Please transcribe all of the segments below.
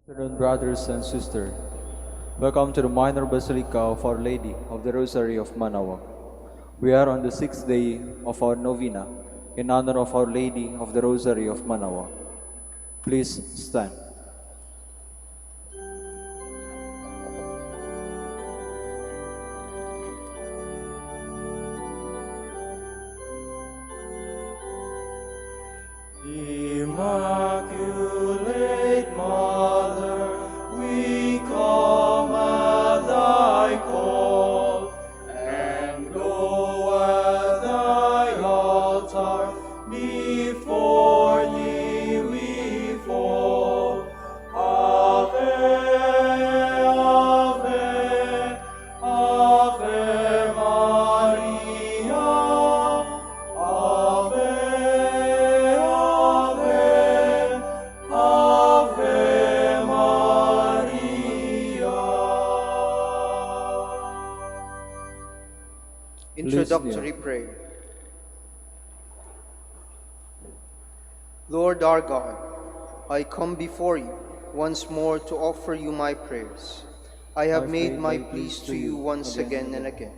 Afternoon, brothers and sisters. Welcome to the Minor Basilica of Our Lady of the Rosary of Manaoag. We are on the 6th day of our Novena in honor of Our Lady of the Rosary of Manaoag. Please stand. Immaculate Mother, we come at thy call, and go at thy altar, before thee we fall. Ave, Ave, Ave Maria, Ave, Ave Maria. Introductory prayer. Lord our God, I come before you once more to offer you my prayers. I have made my pleas to you once again and again,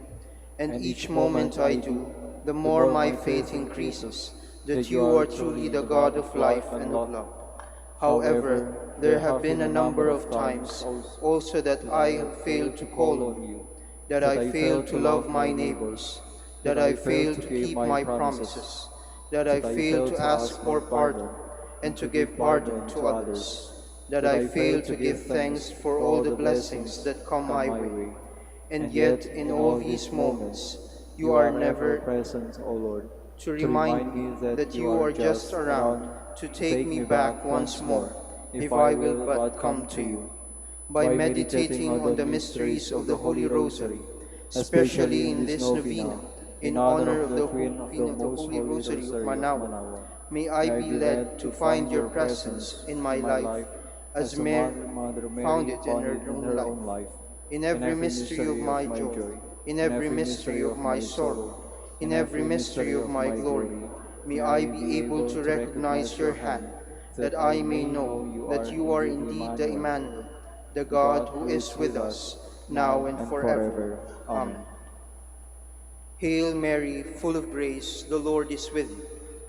and each moment I do, the more my faith increases that you are truly the God of life and of love. However, there have been a number of times also that I have failed to call on you, that I failed to love my neighbors, that I failed to keep my promises, that I failed to ask for pardon and to give pardon to others, that I failed to give thanks for all the blessings that come my way. And yet, in all these moments, you are never present, O Lord, to remind me that you are just around to take me back once more, if I will but come to you. By meditating on the mysteries of the Holy Rosary, especially in this Novena, in honor of the Queen of the Holy Rosary of Manaoag, may I be led to find your presence in my life, as Mary found it in her own life. In every mystery of my joy, in every mystery of my sorrow, in every mystery of my glory, may I be able to recognize your hand, that I may know that you are indeed the Emmanuel, the God who is with us, now and forever. Amen. Hail Mary, full of grace, the Lord is with you.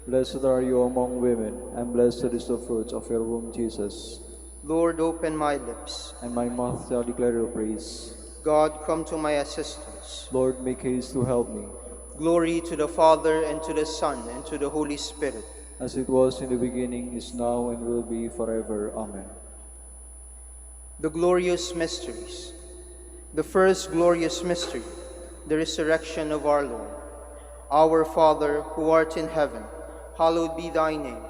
Blessed are you among women, and blessed is the fruit of your womb, Jesus. Lord, open my lips, And my mouth shall declare your praise. God, come to my assistance. Lord, make haste to help me. Glory to the Father, and to the Son, and to the Holy Spirit. As it was in the beginning, is now, and will be forever. Amen. The glorious mysteries. The first glorious mystery, the resurrection of our Lord. Our Father, who art in heaven, hallowed be thy name.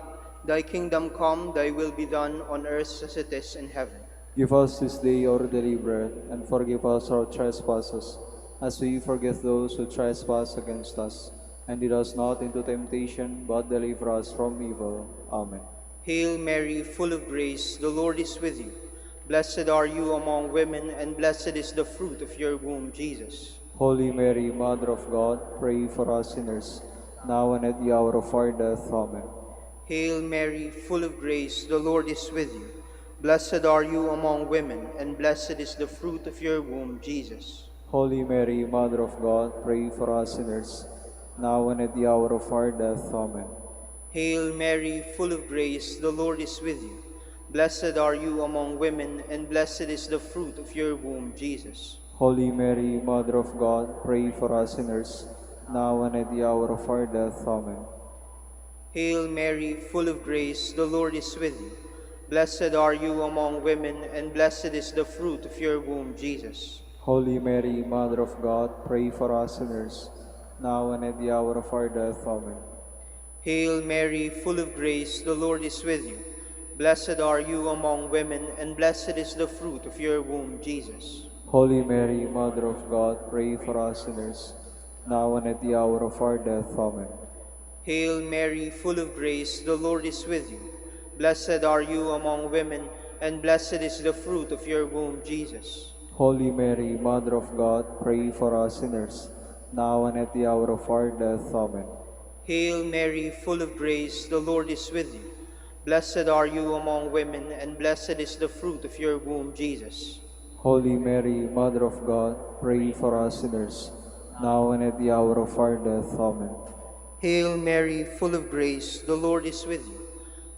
Thy kingdom come, thy will be done on earth as it is in heaven. Give us this day our daily bread, and forgive us our trespasses, as we forgive those who trespass against us. And lead us not into temptation, but deliver us from evil. Amen. Hail Mary, full of grace, the Lord is with you. Blessed are you among women, and blessed is the fruit of your womb, Jesus. Holy Mary, Mother of God, pray for us sinners, now and at the hour of our death. Amen. Hail Mary, full of grace, the Lord is with you. Blessed are you among women, and blessed is the fruit of your womb, Jesus. Holy Mary, Mother of God, pray for us sinners, now and at the hour of our death. Amen. Hail Mary, full of grace, the Lord is with you. Blessed are you among women, and blessed is the fruit of your womb, Jesus. Holy Mary, Mother of God, pray for us sinners, now and at the hour of our death. Amen. Hail Mary, full of grace, the Lord is with you. Blessed are you among women, and blessed is the fruit of your womb, Jesus. Holy Mary, Mother of God, pray for us sinners, now and at the hour of our death. Amen. Hail Mary, full of grace, the Lord is with you. Blessed are you among women, and blessed is the fruit of your womb, Jesus. Holy Mary, Mother of God, pray for us sinners, now and at the hour of our death. Amen. Hail Mary, full of grace, the Lord is with you. Blessed are you among women, and blessed is the fruit of your womb, Jesus. Holy Mary, Mother of God, pray for us sinners, now and at the hour of our death. Amen. Hail Mary, full of grace, the Lord is with you. Blessed are you among women, and blessed is the fruit of your womb, Jesus. Holy Mary, Mother of God, pray for us sinners, now and at the hour of our death. Amen. Hail Mary, full of grace, the Lord is with you.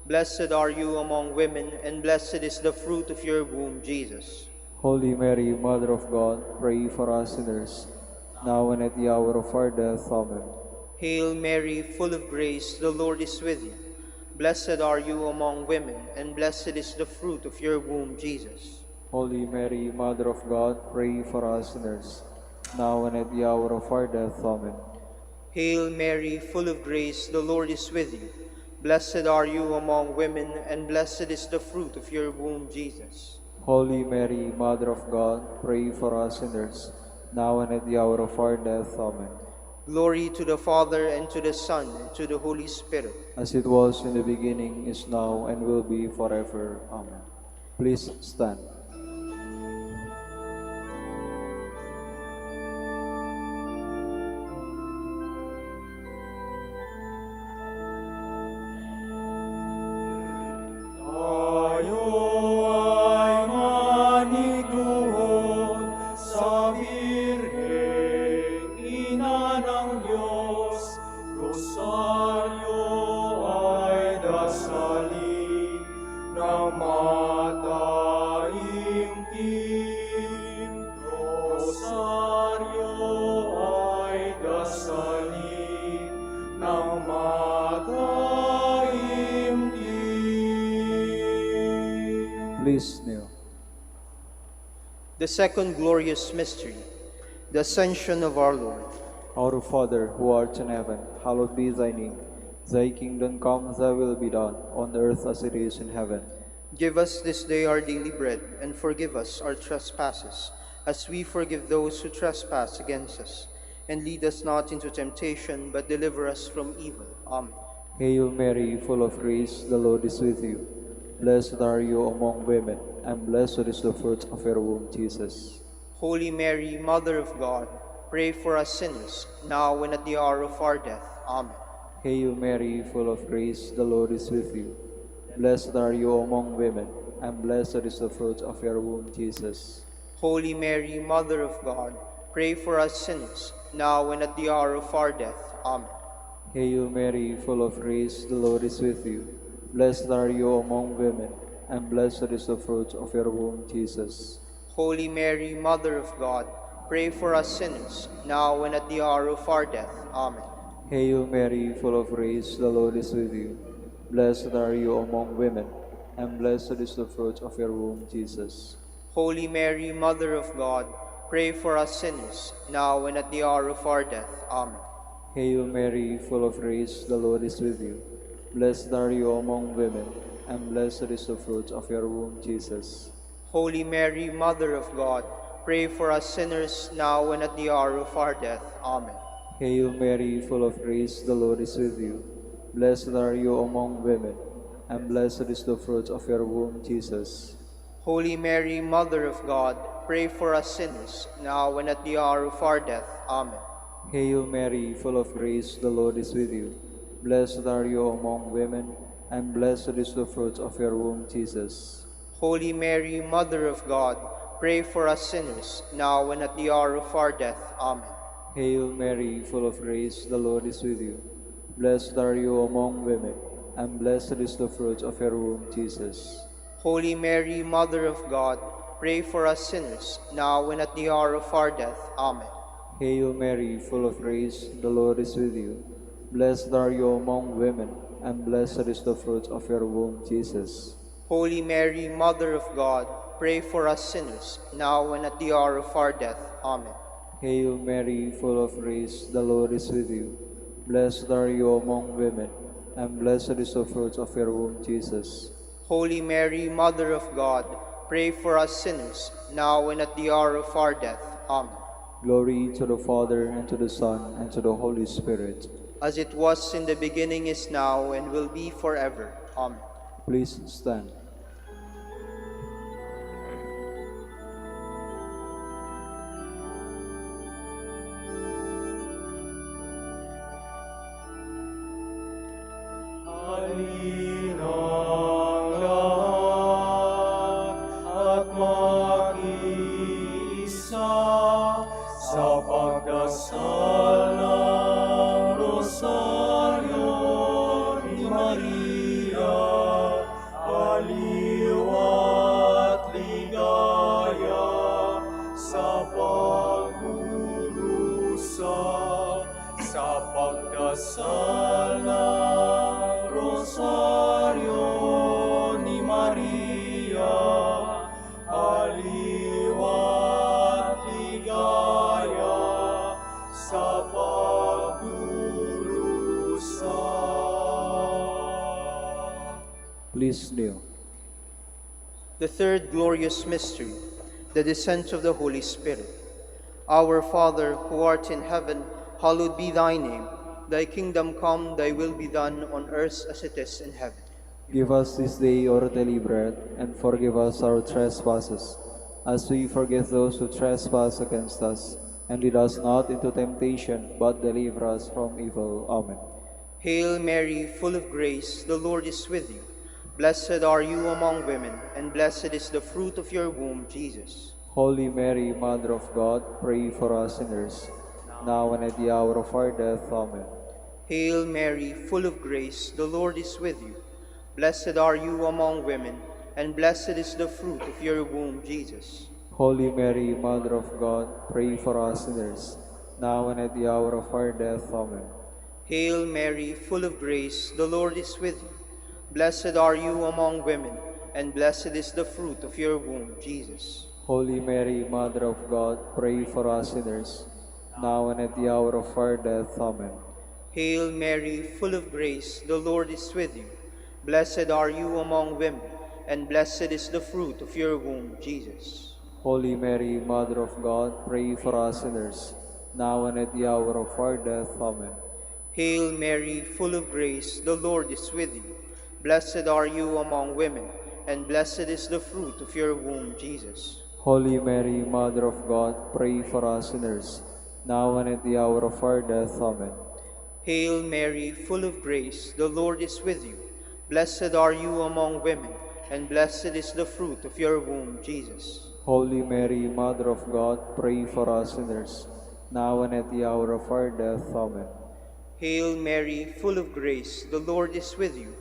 Blessed are you among women, and blessed is the fruit of your womb, Jesus. Holy Mary, Mother of God, pray for us sinners, now and at the hour of our death. Amen. Hail Mary, full of grace, the Lord is with you. Blessed are you among women, and blessed is the fruit of your womb, Jesus. Holy Mary, Mother of God, pray for us sinners, now and at the hour of our death. Amen. Hail Mary, full of grace, the Lord is with you. Blessed are you among women, and blessed is the fruit of your womb, Jesus. Holy Mary, Mother of God, pray for us sinners, now and at the hour of our death. Amen. Glory to the Father, and to the Son, and to the Holy Spirit. As it was in the beginning, is now, and will be forever. Amen. Please stand. Tayo ay maniguhod sa Birheng Ina ng Diyos. Rosaryo ay dasalin ng mataimtim. Rosaryo ay dasalin ng mataimtim. Please kneel. The second glorious mystery, the Ascension of our Lord. Our Father, who art in heaven, hallowed be thy name. Thy kingdom come, thy will be done, on earth as it is in heaven. Give us this day our daily bread, and forgive us our trespasses, as we forgive those who trespass against us. And lead us not into temptation, but deliver us from evil. Amen. Hail Mary, full of grace, the Lord is with you. Blessed are you among women, and blessed is the fruit of your womb, Jesus. Holy Mary, Mother of God, pray for us sinners, now and at the hour of our death. Amen. Hail Mary, full of grace, the Lord is with you. Blessed are you among women, and blessed is the fruit of your womb, Jesus. Holy Mary, Mother of God, pray for us sinners, now and at the hour of our death. Amen. Hail Mary, full of grace, the Lord is with you. Blessed are you among women, and blessed is the fruit of your womb, Jesus. Holy Mary, Mother of God, pray for us sinners, now and at the hour of our death. Amen. Hail Mary, full of grace, the Lord is with you. Blessed are you among women, and blessed is the fruit of your womb, Jesus. Holy Mary, Mother of God, pray for us sinners, now and at the hour of our death. Amen. Hail Mary, full of grace, the Lord is with you. Blessed are you among women, and blessed is the fruit of your womb, Jesus. Holy Mary, Mother of God, pray for us sinners, now and at the hour of our death. Amen. Hail Mary, full of grace, the Lord is with you. Blessed are you among women, and blessed is the fruit of your womb, Jesus. Holy Mary, Mother of God, pray for us sinners, now and at the hour of our death. Amen. Hail Mary, full of grace, the Lord is with you. Blessed are you among women, and blessed is the fruit of your womb, Jesus. Holy Mary, Mother of God, pray for us sinners, now and at the hour of our death. Amen. Hail Mary, full of grace, the Lord is with you. Blessed are you among women, and blessed is the fruit of your womb, Jesus. Holy Mary, Mother of God, pray for us sinners, now and at the hour of our death. Amen. Hail Mary, full of grace, the Lord is with you. Blessed are you among women, and blessed is the fruit of your womb, Jesus. Holy Mary, Mother of God, pray for us sinners, now and at the hour of our death. Amen. Hail Mary, full of grace, the Lord is with you. Blessed are you among women, and blessed is the fruit of your womb, Jesus. Holy Mary, Mother of God, pray for us sinners, now and at the hour of our death. Amen. Glory to the Father, and to the Son, and to the Holy Spirit. As it was in the beginning, is now, and will be forever. Amen. Please stand. Halina aliw at ligaya sa pagdurusa, sa pagdasal ng rosaryo ni Maria, aliw at ligaya sa pagdurusa. Please kneel. The third glorious mystery, the descent of the Holy Spirit. Our Father, who art in heaven, hallowed be thy name. Thy kingdom come, thy will be done on earth as it is in heaven. Give us this day our daily bread, and forgive us our trespasses, as we forgive those who trespass against us. And lead us not into temptation, but deliver us from evil. Amen. Hail Mary, full of grace, the Lord is with you. Blessed are you among women, and blessed is the fruit of your womb, Jesus. Holy Mary, Mother of God, pray for us sinners, now and at the hour of our death. Amen. Hail Mary, full of grace, the Lord is with you. Blessed are you among women, and blessed is the fruit of your womb, Jesus. Holy Mary, Mother of God, pray for us sinners, now and at the hour of our death. Amen. Hail Mary, full of grace, the Lord is with you. Blessed are you among women, and blessed is the fruit of your womb, Jesus. Holy Mary, Mother of God, pray for us sinners, now and at the hour of our death. Amen. Hail Mary, full of grace, the Lord is with you. Blessed are you among women, and blessed is the fruit of your womb, Jesus. Holy Mary, Mother of God, pray for us sinners, now and at the hour of our death. Amen. Hail Mary, full of grace, the Lord is with you. Blessed are you among women, and blessed is the fruit of your womb, Jesus. Holy Mary, Mother of God, pray for us sinners, now and at the hour of our death. Amen. Hail Mary, full of grace, the Lord is with you. Blessed are you among women, and blessed is the fruit of your womb, Jesus. Holy Mary, Mother of God, pray for us sinners, now and at the hour of our death. Amen. Hail Mary, full of grace, the Lord is with you.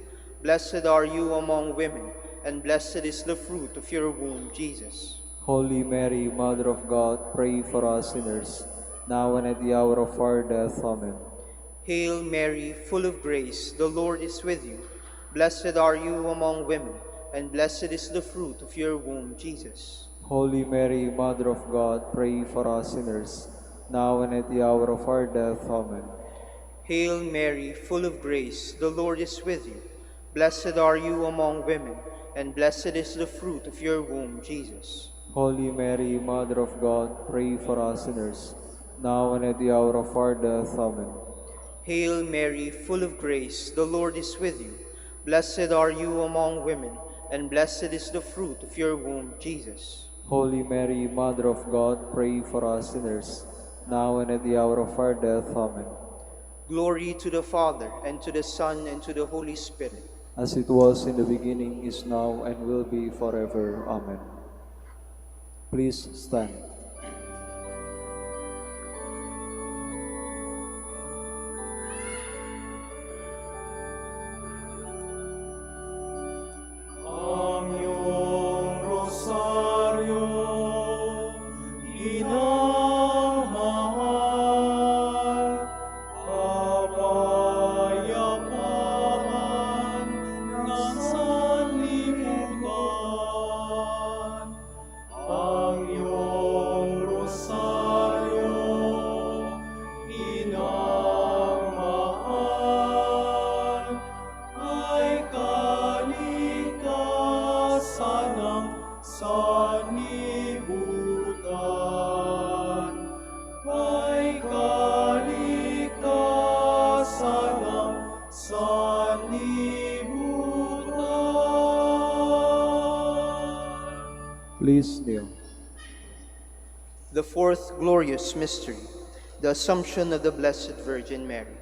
Blessed are you among women, and blessed is the fruit of your womb, Jesus. Holy Mary, Mother of God, pray for us sinners, now and at the hour of our death. Amen. Hail Mary, full of grace, the Lord is with you. Blessed are you among women, and blessed is the fruit of your womb, Jesus. Holy Mary, Mother of God, pray for us sinners, now and at the hour of our death. Amen. Hail Mary, full of grace, the Lord is with you. Blessed are you among women, and blessed is the fruit of your womb, Jesus. Holy Mary, Mother of God, pray for us sinners, now and at the hour of our death. Amen. Hail Mary, full of grace, the Lord is with you. Blessed are you among women, and blessed is the fruit of your womb, Jesus. Holy Mary, Mother of God, pray for us sinners, now and at the hour of our death. Amen. Glory to the Father, and to the Son, and to the Holy Spirit. As it was in the beginning, is now, and will be forever. Amen. Please stand. Ang iyong rosaryo, inang mahal, kapayapaan ng sanlibutan. Ang iyong rosaryo, inang mahal, ay kaligtasan ng sanlibutan. Ay kaligtasan ng sanlibutan. Please kneel. The fourth glorious mystery, the Assumption of the Blessed Virgin Mary.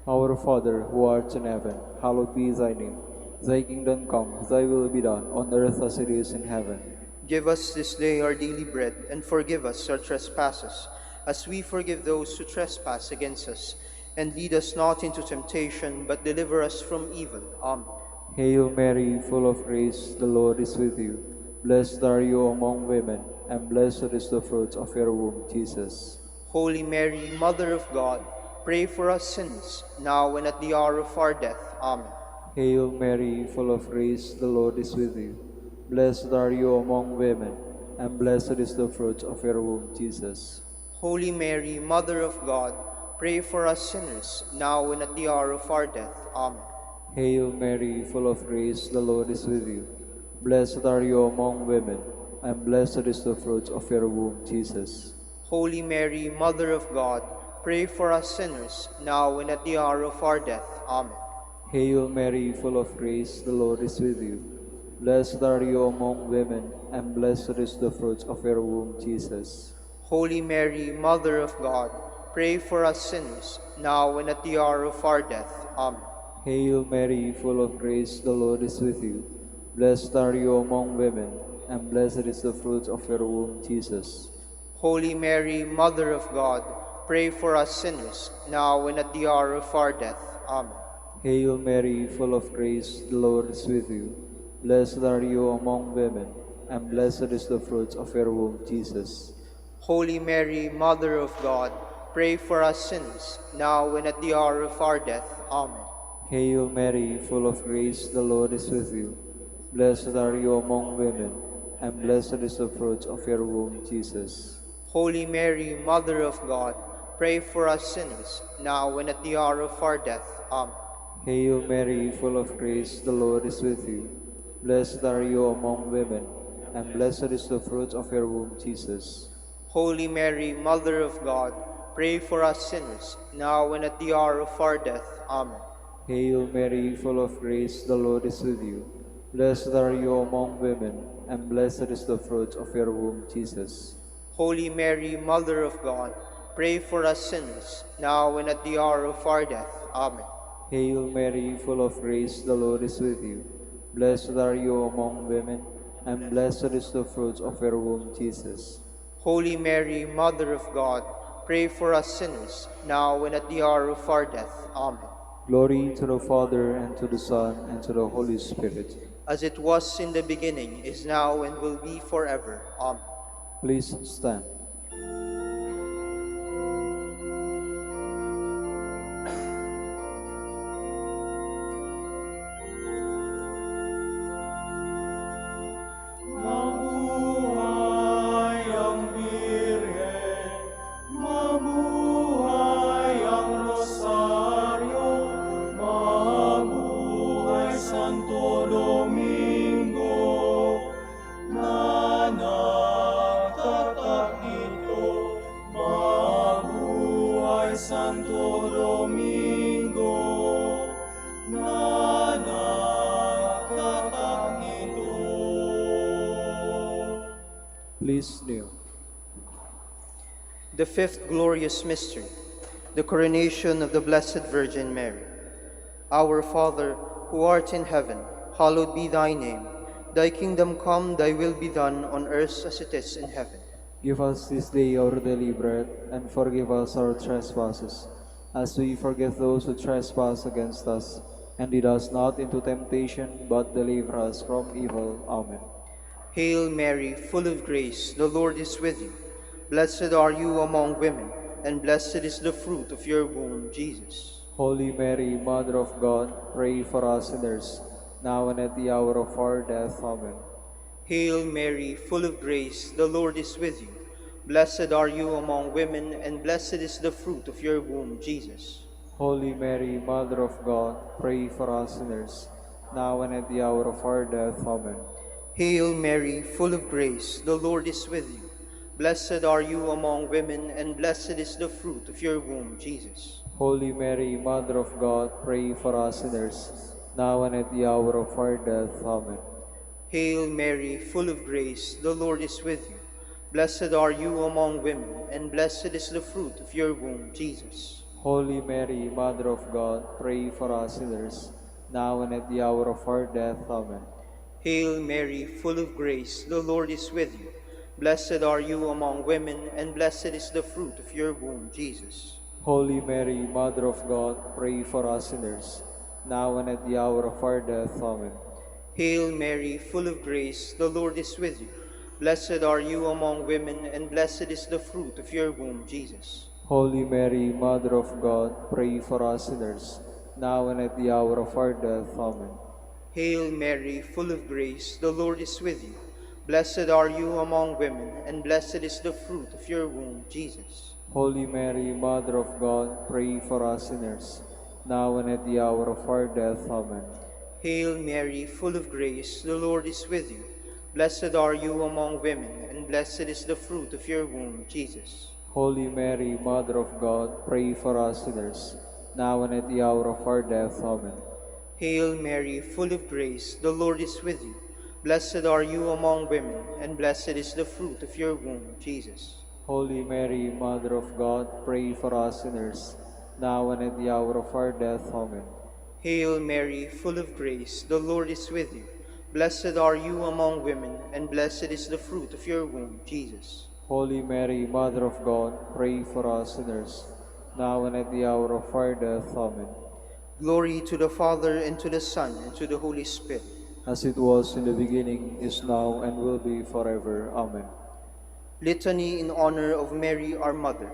Our Father, who art in heaven, hallowed be thy name. Thy kingdom come, thy will be done, on earth as it is in heaven. Give us this day our daily bread, and forgive us our trespasses, as we forgive those who trespass against us. And lead us not into temptation, but deliver us from evil. Amen. Hail Mary, full of grace, the Lord is with you. Blessed are you among women, and blessed is the fruit of your womb, Jesus. Holy Mary, Mother of God, pray for us sinners, now and at the hour of our death. Amen. Hail Mary, full of grace, the Lord is with you. Blessed are you among women, and blessed is the fruit of your womb, Jesus. Holy Mary, Mother of God, pray for us sinners, now and at the hour of our death. Amen. Hail Mary, full of grace, the Lord is with you. Blessed are you among women, and blessed is the fruit of your womb, Jesus. Holy Mary, Mother of God, pray for us sinners, now and at the hour of our death. Amen. Hail Mary, full of grace, the Lord is with you. Blessed are you among women, and blessed is the fruit of your womb, Jesus. Holy Mary, Mother of God, pray for us sinners, now and at the hour of our death. Amen. Hail Mary, full of grace, the Lord is with you. Blessed are you among women, and blessed is the fruit of your womb, Jesus. Holy Mary, Mother of God, pray for us sinners, now and at the hour of our death. Amen. Hail Mary, full of grace, the Lord is with you. Blessed are you among women, and blessed is the fruit of your womb, Jesus. Holy Mary, Mother of God, pray for us sinners, now and at the hour of our death. Amen. Hail Mary, full of grace, the Lord is with you. Blessed are you among women, and blessed is the fruit of your womb, Jesus. Holy Mary, Mother of God, pray for us sinners, now and at the hour of our death. Amen. Hail Mary, full of grace, the Lord is with you. Blessed are you among women, and blessed is the fruit of your womb, Jesus. Holy Mary, Mother of God, pray for us sinners, now and at the hour of our death. Amen. Hail Mary, full of grace, the Lord is with you. Blessed are you among women, and blessed is the fruit of your womb, Jesus. Holy Mary, Mother of God, pray for us sinners, now and at the hour of our death. Amen. Hail Mary, full of grace, the Lord is with you. Blessed are you among women, and blessed is the fruit of your womb, Jesus. Holy Mary, Mother of God, pray for us sinners, now and at the hour of our death. Amen. Glory to the Father, and to the Son, and to the Holy Spirit. As it was in the beginning, is now, and will be forever. Amen. Please stand. Mabuhay ang Birhen, mabuhay ang Rosaryo, mabuhay Santo Domingo, na nagtatak ito. Mabuhay Santo Domingo, na nagtatak ito. Please kneel. The fifth glorious mystery, the coronation of the Blessed Virgin Mary. Our Father, who art in heaven, hallowed be thy name. Thy kingdom come, thy will be done on earth as it is in heaven. Give us this day our daily bread, and forgive us our trespasses, as we forgive those who trespass against us. And lead us not into temptation, but deliver us from evil. Amen. Hail Mary, full of grace, the Lord is with you. Blessed are you among women, and blessed is the fruit of your womb, Jesus. Holy Mary, Mother of God, pray for us sinners, now and at the hour of our death. Amen. Hail Mary, full of grace, the Lord is with you. Blessed are you among women, and blessed is the fruit of your womb, Jesus. Holy Mary, Mother of God, pray for us sinners, now and at the hour of our death. Amen. Hail Mary, full of grace, the Lord is with you. Blessed are you among women, and blessed is the fruit of your womb, Jesus. Holy Mary, Mother of God, pray for us sinners, now and at the hour of our death. Amen. Hail Mary, full of grace, the Lord is with you. Blessed are you among women, and blessed is the fruit of your womb, Jesus. Holy Mary, Mother of God, pray for us sinners, now and at the hour of our death. Amen. Hail Mary, full of grace, the Lord is with you. Blessed are you among women, and blessed is the fruit of your womb, Jesus. Holy Mary, Mother of God, pray for us sinners, now and at the hour of our death. Amen. Hail Mary, full of grace, the Lord is with you. Blessed are you among women, and blessed is the fruit of your womb, Jesus. Holy Mary, Mother of God, pray for us sinners, now and at the hour of our death. Amen. Hail Mary, full of grace, the Lord is with you. Blessed are you among women, and blessed is the fruit of your womb, Jesus. Holy Mary, Mother of God, pray for us sinners, now and at the hour of our death. Amen. Hail Mary, full of grace, the Lord is with you. Blessed are you among women, and blessed is the fruit of your womb, Jesus. Holy Mary, Mother of God, pray for us sinners, now and at the hour of our death. Amen. Hail Mary, full of grace, the Lord is with you. Blessed are you among women, and blessed is the fruit of your womb, Jesus. Holy Mary, Mother of God, pray for us sinners, now and at the hour of our death. Amen. Hail Mary, full of grace, the Lord is with you. Blessed are you among women, and blessed is the fruit of your womb, Jesus. Holy Mary, Mother of God, pray for us sinners, now and at the hour of our death. Amen. Glory to the Father, and to the Son, and to the Holy Spirit. As it was in the beginning, is now, and will be forever. Amen. Litany in honor of Mary, our Mother.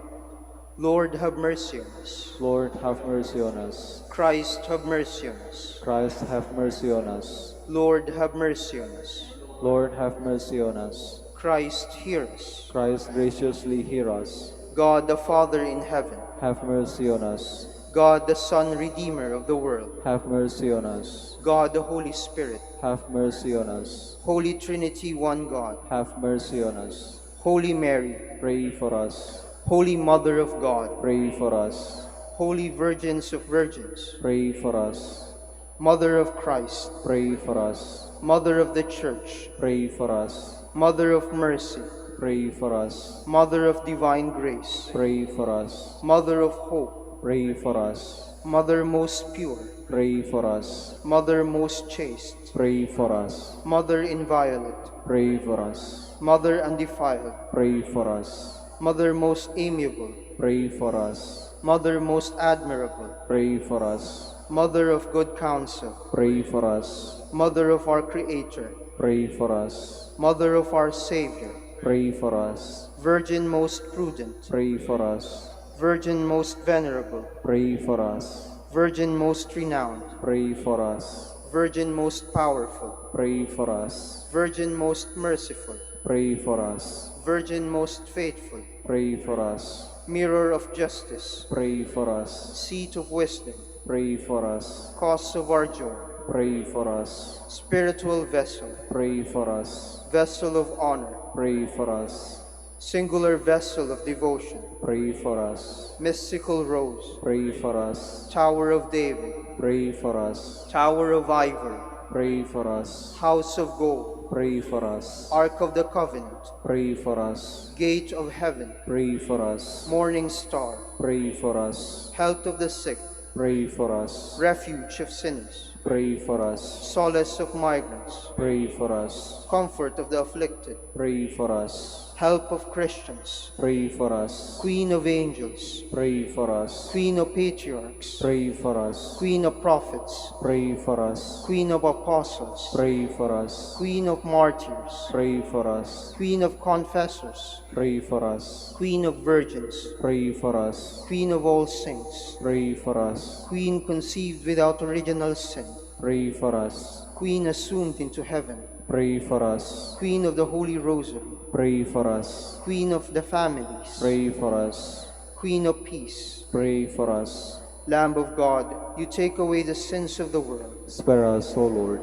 Lord, have mercy on us. Lord, have mercy on us. Christ, have mercy on us. Christ, have mercy on us. Lord, have mercy on us. Lord, have mercy on us. Christ, hear us. Christ, graciously hear us. God the Father in heaven, Have mercy on us. God the Son, Redeemer of the world, Have mercy on us. God the Holy Spirit, Have mercy on us. Holy Trinity, one God, Have mercy on us. Holy Mary, Pray for us. Holy Mother of God, Pray for us. Holy Virgins of Virgins, Pray for us. Mother of Christ, Pray for us. Mother of the Church, Pray for us. Mother of Mercy, Pray for us. Mother of Divine Grace, Pray for us. Mother of Hope, Pray for us. Mother most pure, Pray for us. Mother most chaste, Pray for us. Mother inviolate, Pray for us. Mother undefiled, Pray for us. Mother most amiable, Pray for us. Mother most admirable, Pray for us. Mother of good counsel, Pray for us. Mother of our Creator, Pray for us. Mother of our Savior, Pray for us. Virgin most prudent, Pray for us. Virgin most venerable, Pray for us. Virgin most renowned, Pray for us. Virgin most powerful, Pray for us. Virgin most merciful, Pray for us. Virgin most faithful, Pray for us. Mirror of justice, Pray for us. Seat of wisdom, Pray for us. Cause of our joy, Pray for us. Spiritual vessel, Pray for us. Vessel of honor, Pray for us. Singular vessel of devotion, Pray for us. Mystical rose, Pray for us. Tower of David, Pray for us. Tower of ivory, Pray for us. House of gold, Pray for us. Ark of the covenant, Pray for us. Gate of heaven, Pray for us. Morning star, Pray for us. Health of the sick, Pray for us. Refuge of sinners, Pray for us. Solace of migrants, Pray for us. Comfort of the afflicted, Pray for us. Help of Christians, Pray for us. Queen of angels, Pray for us. Queen of patriarchs, Pray for us. Queen of prophets, Pray for us. Queen of apostles, Pray for us. Queen of martyrs, Pray for us. Queen of confessors, Pray for us. Queen of virgins, Pray for us. Queen of all saints, Pray for us. Queen conceived without original sin, Pray for us. Queen assumed into heaven, Pray for us. Queen of the Holy Rosary, Pray for us. Queen of the families, Pray for us. Queen of peace, Pray for us. Lamb of God, you take away the sins of the world. Spare us, O Lord.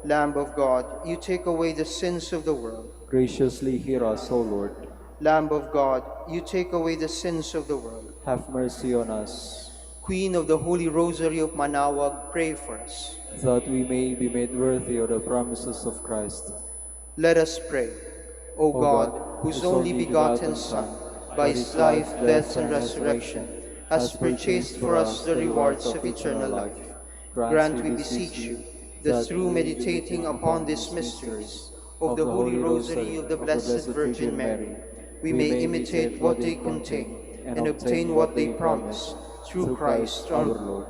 Lamb of God, you take away the sins of the world. Graciously hear us, O Lord. Lamb of God, you take away the sins of the world. Have mercy on us, Queen of the Holy Rosary of Manaoag, pray for us. that we may be made worthy of the promises of Christ. Let us pray. O God, whose only begotten Son, by his life, death, and resurrection, has purchased for us the rewards of eternal life, grant, we beseech you, that through meditating upon these mysteries of the Holy Rosary of the Blessed Virgin Mary, we may imitate what they contain and obtain what they promise, through Christ our Lord.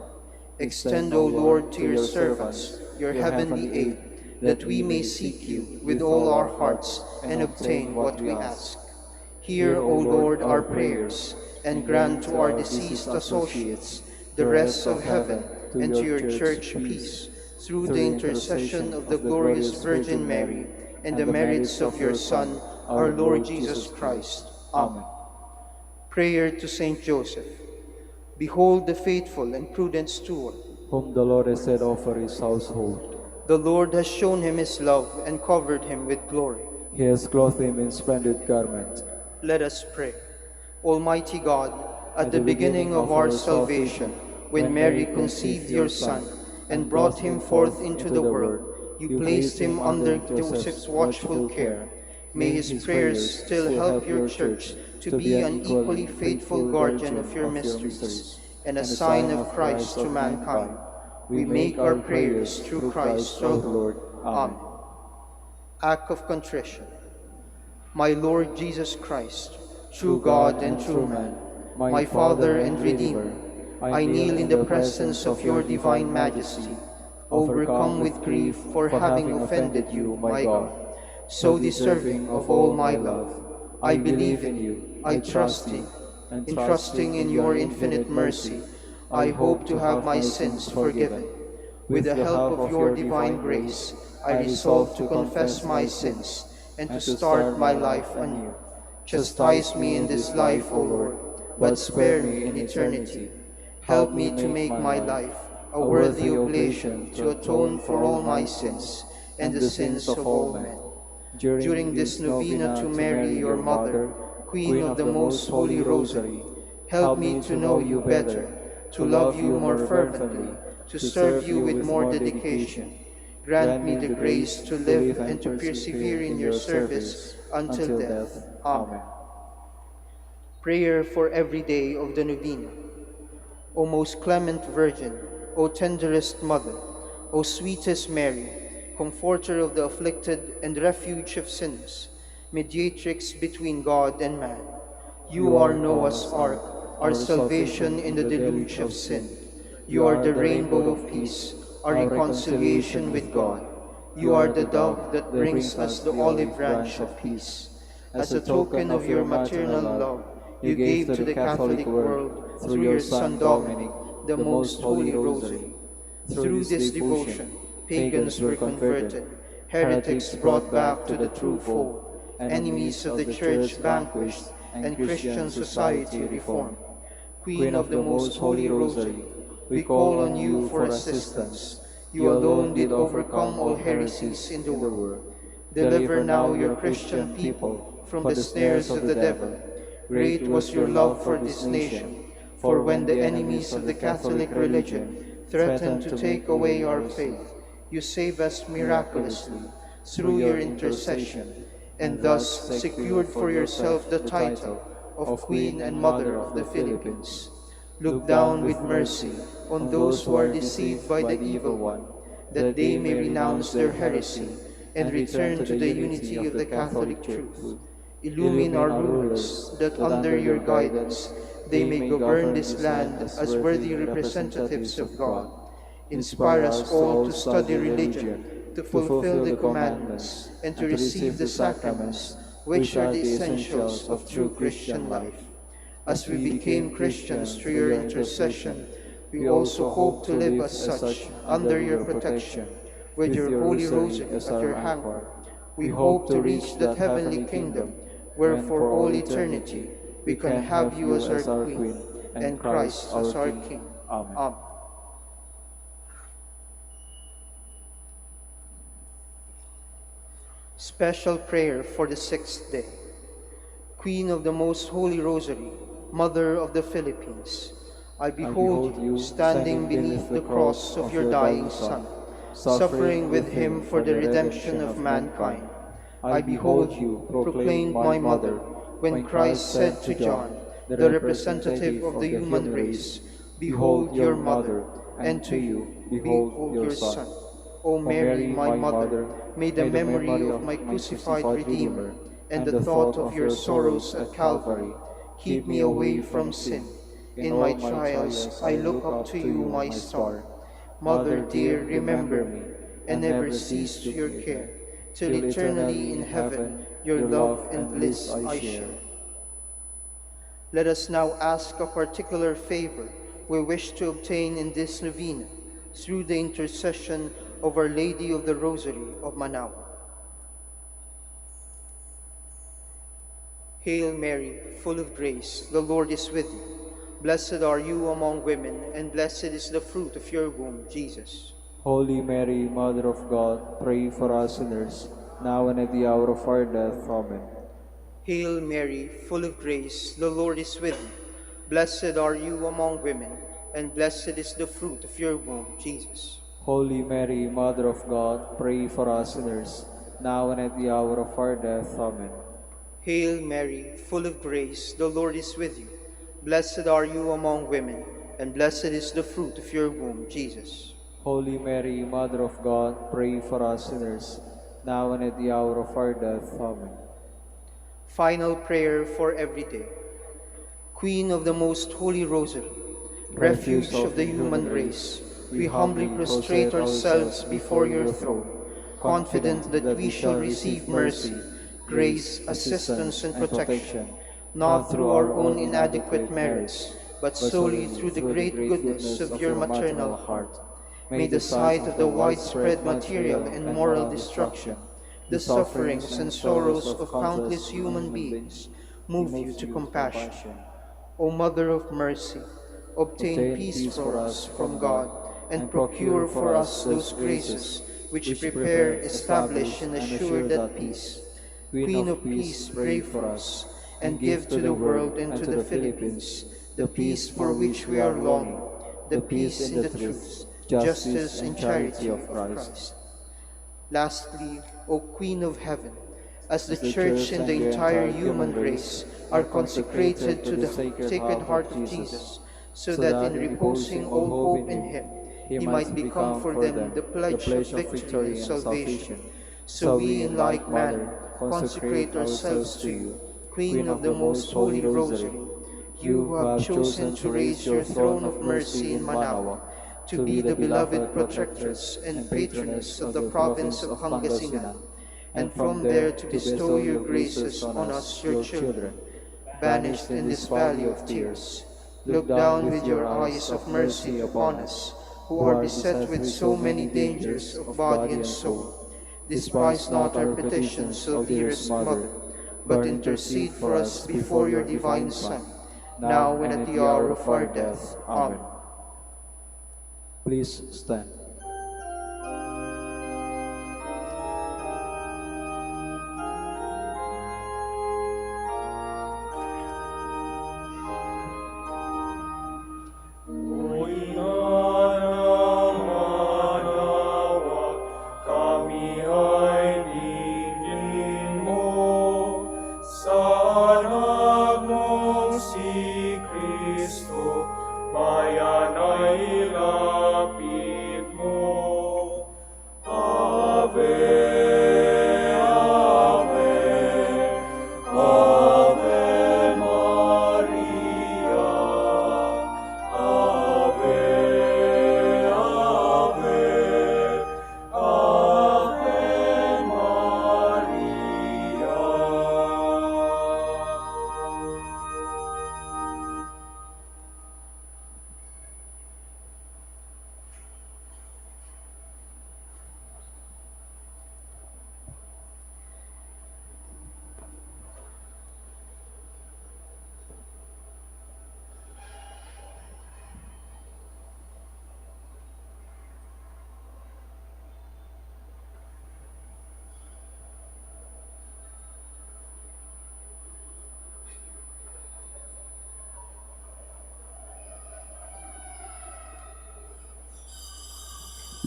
Extend, O Lord, to your servants your heavenly aid, that we may seek you with all our hearts and obtain what we ask. Hear, O Lord, our prayers, and grant to our deceased associates the rest of heaven, and to your church peace, through the intercession of the glorious Virgin Mary, and the merits of your Son, our Lord Jesus Christ. Amen. Prayer to Saint Joseph. Behold the faithful and prudent steward, whom the Lord has set over his household. The Lord has shown him his love and covered him with glory. He has clothed him in splendid garment. Let us pray. Almighty God, at the beginning of our salvation, when Mary conceived your Son and brought him forth into the world, you placed him under Joseph's watchful care. May his prayers still help your Church to be an equally faithful guardian of your mysteries and a sign of Christ to mankind. We make our prayers through Christ our Lord. Amen. Act of Contrition. My Lord Jesus Christ, true God and true man, my Father and Redeemer, I kneel in the presence of your divine majesty, overcome with grief for having offended you, my God, so deserving of all my love. I believe in you, I trust you, and trusting in your infinite mercy, I hope to have my sins forgiven. With the help of your divine grace, I resolve to confess my sins and to start my life anew. Chastise me in this life, O Lord, but spare me in eternity. Help me to make my life a worthy oblation to atone for all my sins and the sins of all men. During this novena to Mary, your Mother, Queen of the Most Holy Rosary, help me to know you better, to love you more fervently, to serve you with more dedication. Grant me the grace to live and to persevere in your service until death. Amen. Prayer for every day of the novena. O most clement Virgin, O tenderest Mother, O sweetest Mary, Comforter of the afflicted and refuge of sinners, mediatrix between God and man, you are Noah's ark, our salvation in the deluge of sin. You are the rainbow of peace, our reconciliation with God. You are the dove that brings us the olive branch of peace. As a token of your maternal love, you gave to the Catholic world, through your Son Dominic, the Most Holy Rosary. Through this devotion, pagans were converted, heretics brought back to the true fold, enemies of the Church vanquished, and Christian society reformed. Queen of the Most Holy Rosary, we call on you for assistance. You alone did overcome all heresies in the world. Deliver now your Christian people from the snares of the devil. Great was your love for this nation, for when the enemies of the Catholic religion threatened to take away our faith, you save us miraculously through your intercession, and thus secured for yourself the title of Queen and Mother of the Philippines. Look down with mercy on those who are deceived by the evil one, that they may renounce their heresy and return to the unity of the Catholic truth. Illumine our rulers, that under your guidance they may govern this land as worthy representatives of God. Inspire us all to study religion, to fulfill the commandments, and to receive the sacraments, which are the essentials of true Christian life. As we became Christians through your intercession, we also hope to live as such under your protection, with your Holy Rosary at your hand. We hope to reach that heavenly kingdom, where for all eternity we can have you as our Queen and Christ as our King. Amen. Special prayer for the sixth day. Queen of the Most Holy Rosary, Mother of the Philippines, I behold you standing beneath the cross of your dying Son, suffering with him for the redemption of mankind. I behold you proclaimed my Mother, when Christ said to John, the representative of the human race, Behold your Mother, and to you, behold your Son. O Mary, my Mother, may the memory of my crucified Redeemer and the thought of your sorrows at Calvary keep me away from sin, In my trials, I look up to you, my star. Mother dear, remember me, and never cease to your care, till eternally in heaven your love and bliss I share. Let us now ask a particular favor we wish to obtain in this novena through the intercession of Our Lady of the Rosary of Manaoag. Hail Mary, full of grace, the Lord is with you. Blessed are you among women, and blessed is the fruit of your womb, Jesus. Holy Mary, Mother of God, pray for us sinners, now and at the hour of our death. Amen. Hail Mary, full of grace, the Lord is with you. Blessed are you among women, and blessed is the fruit of your womb, Jesus. Holy Mary, Mother of God, pray for us sinners, now and at the hour of our death. Amen. Hail Mary, full of grace, the Lord is with you. Blessed are you among women, and blessed is the fruit of your womb, Jesus. Holy Mary, Mother of God, pray for us sinners, now and at the hour of our death. Amen. Final prayer for every day. Queen of the most holy Rosary, refuge of the human race, we humbly prostrate ourselves before your throne, confident that we shall receive mercy, grace, assistance, and protection, not through our own inadequate merits, but solely through the great goodness of your maternal heart. May the sight of the widespread material and moral destruction, the sufferings and sorrows of countless human beings, move you to compassion. O Mother of Mercy, obtain peace for us from God, and procure for us those graces which prepare, establish, and assure that peace. Queen of Peace, pray for us, and give to the world and to the Philippines the peace for which we are longing, the peace in the truth, justice, and charity of Christ. Lastly, O Queen of Heaven, as the Church and the entire human race are consecrated to the Sacred Heart of Jesus, so that in reposing all hope in Him, He might become for them the pledge of victory and salvation, so we in like manner consecrate ourselves to you, Queen of the most holy Rosary, you who have chosen to raise your throne of mercy in Manaoag, to be the beloved protectress and patroness of the province of Pangasinan, and from there to bestow your graces on us, your children, banished in this valley of tears. Look down with your eyes of mercy upon us, who are beset with so many dangers of body and soul. Despise not our petitions, O dearest Mother, but intercede for us before your divine Son, now and at the hour of our death. Amen. Please stand.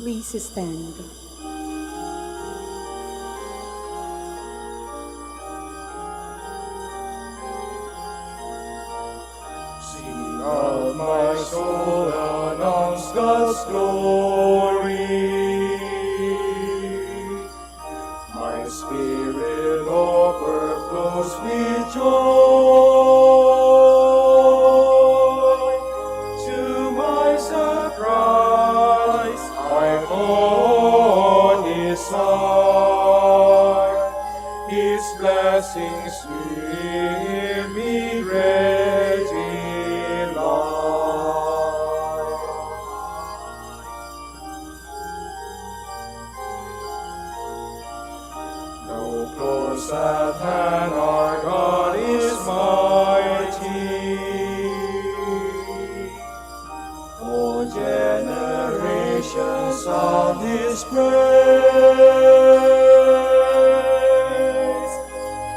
Please stand. Sing out my soul, announce God's glory. My spirit overflows with joy. His blessings fill me ready life. No close at hand, our God is mighty. All generations of His praise,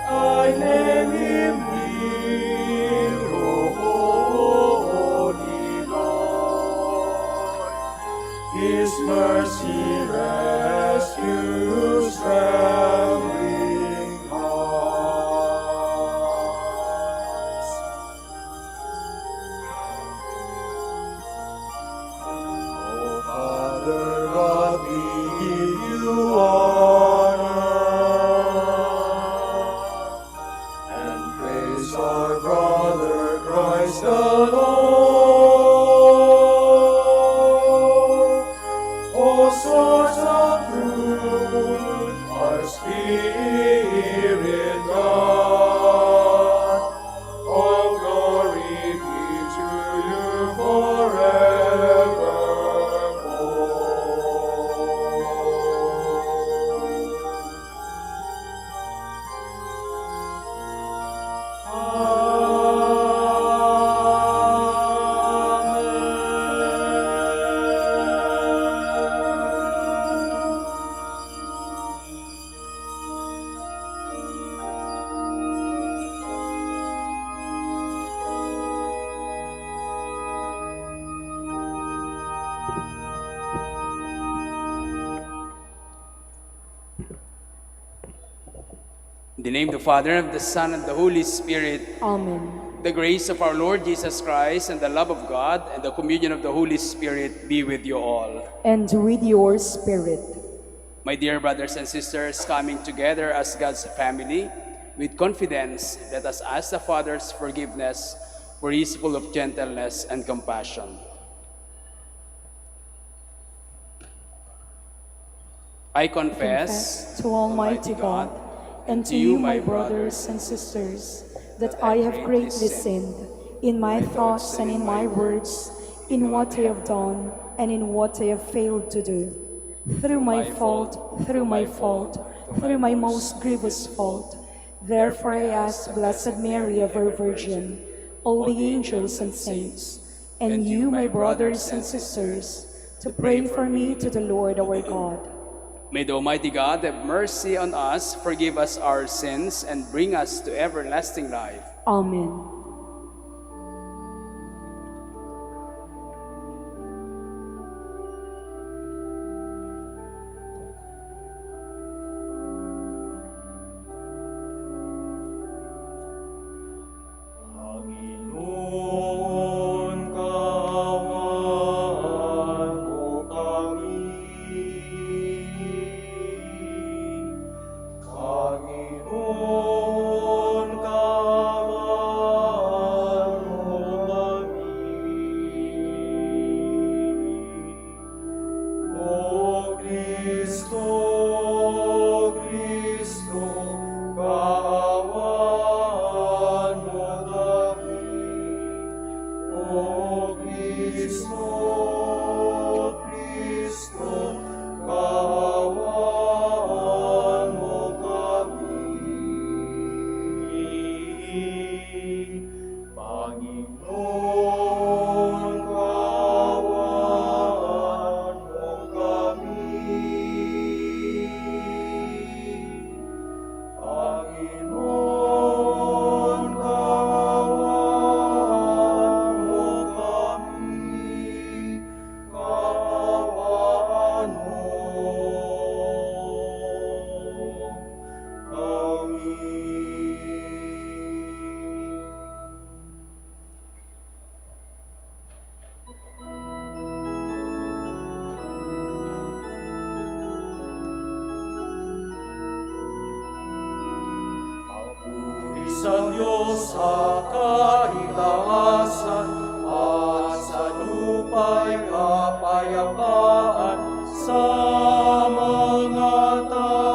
I name Him near, O Holy Lord. His mercy rescues trembling hearts. O Father God, we give you honor and praise our brother Christ the Lord. O source of truth, our spirit God, all glory be to you In the name of the Father, and of the Son, and the Holy Spirit. Amen. The grace of our Lord Jesus Christ, and the love of God, and the communion of the Holy Spirit be with you all. And with your spirit. My dear brothers and sisters, coming together as God's family, with confidence, let us ask the Father's forgiveness, for He is full of gentleness and compassion. I confess to Almighty God and to you, my brothers and sisters, that I have greatly sinned in my thoughts and in my words, in what I have done and in what I have failed to do. Through my fault, through my most grievous fault. Therefore I ask Blessed Mary, ever Virgin, all the angels and saints, and you, my brothers and sisters, to pray for me to the Lord our God. May the Almighty God have mercy on us, forgive us our sins, and bring us to everlasting life. Amen. Sa Diyos sa kaitaasan at sa lupa'y kapayapaan sa mga tao.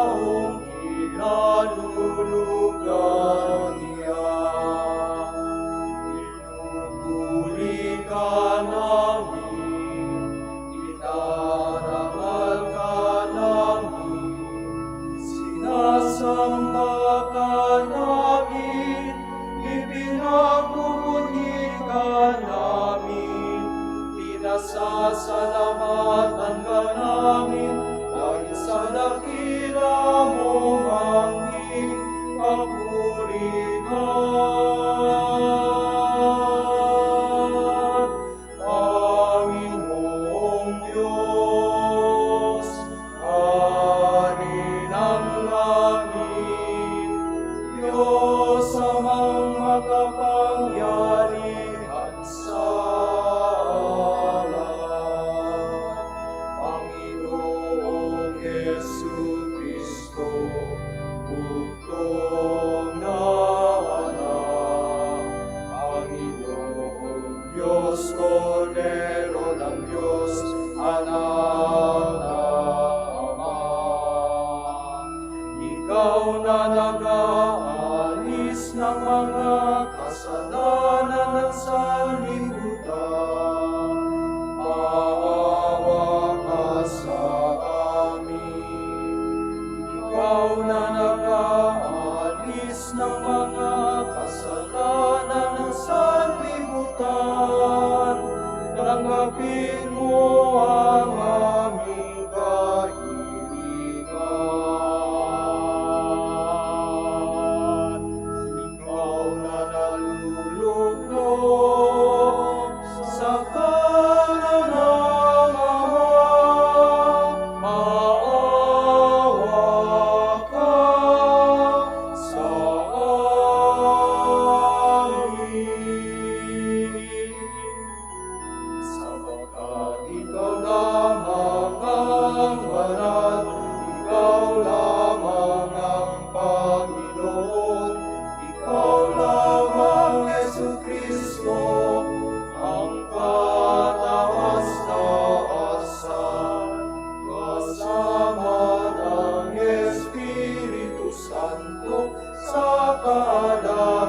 Ikaw na nag-aalis ng mga kasalanan ng sanlibutan, maawa ka sa amin. Ikaw na nag-aalis ng mga kasalanan ng sanlibutan, tanggapin mo ang aming kahilingan. Ikaw na nalulugod sa kanan ng Ama, maawa ka sa amin. Sapagkat ikaw lamang ang banal, ikaw lamang ang Panginoon, ikaw lamang Jesucristo, ang kataas-taasan, kasama ng Espiritu Santo sa kadakilan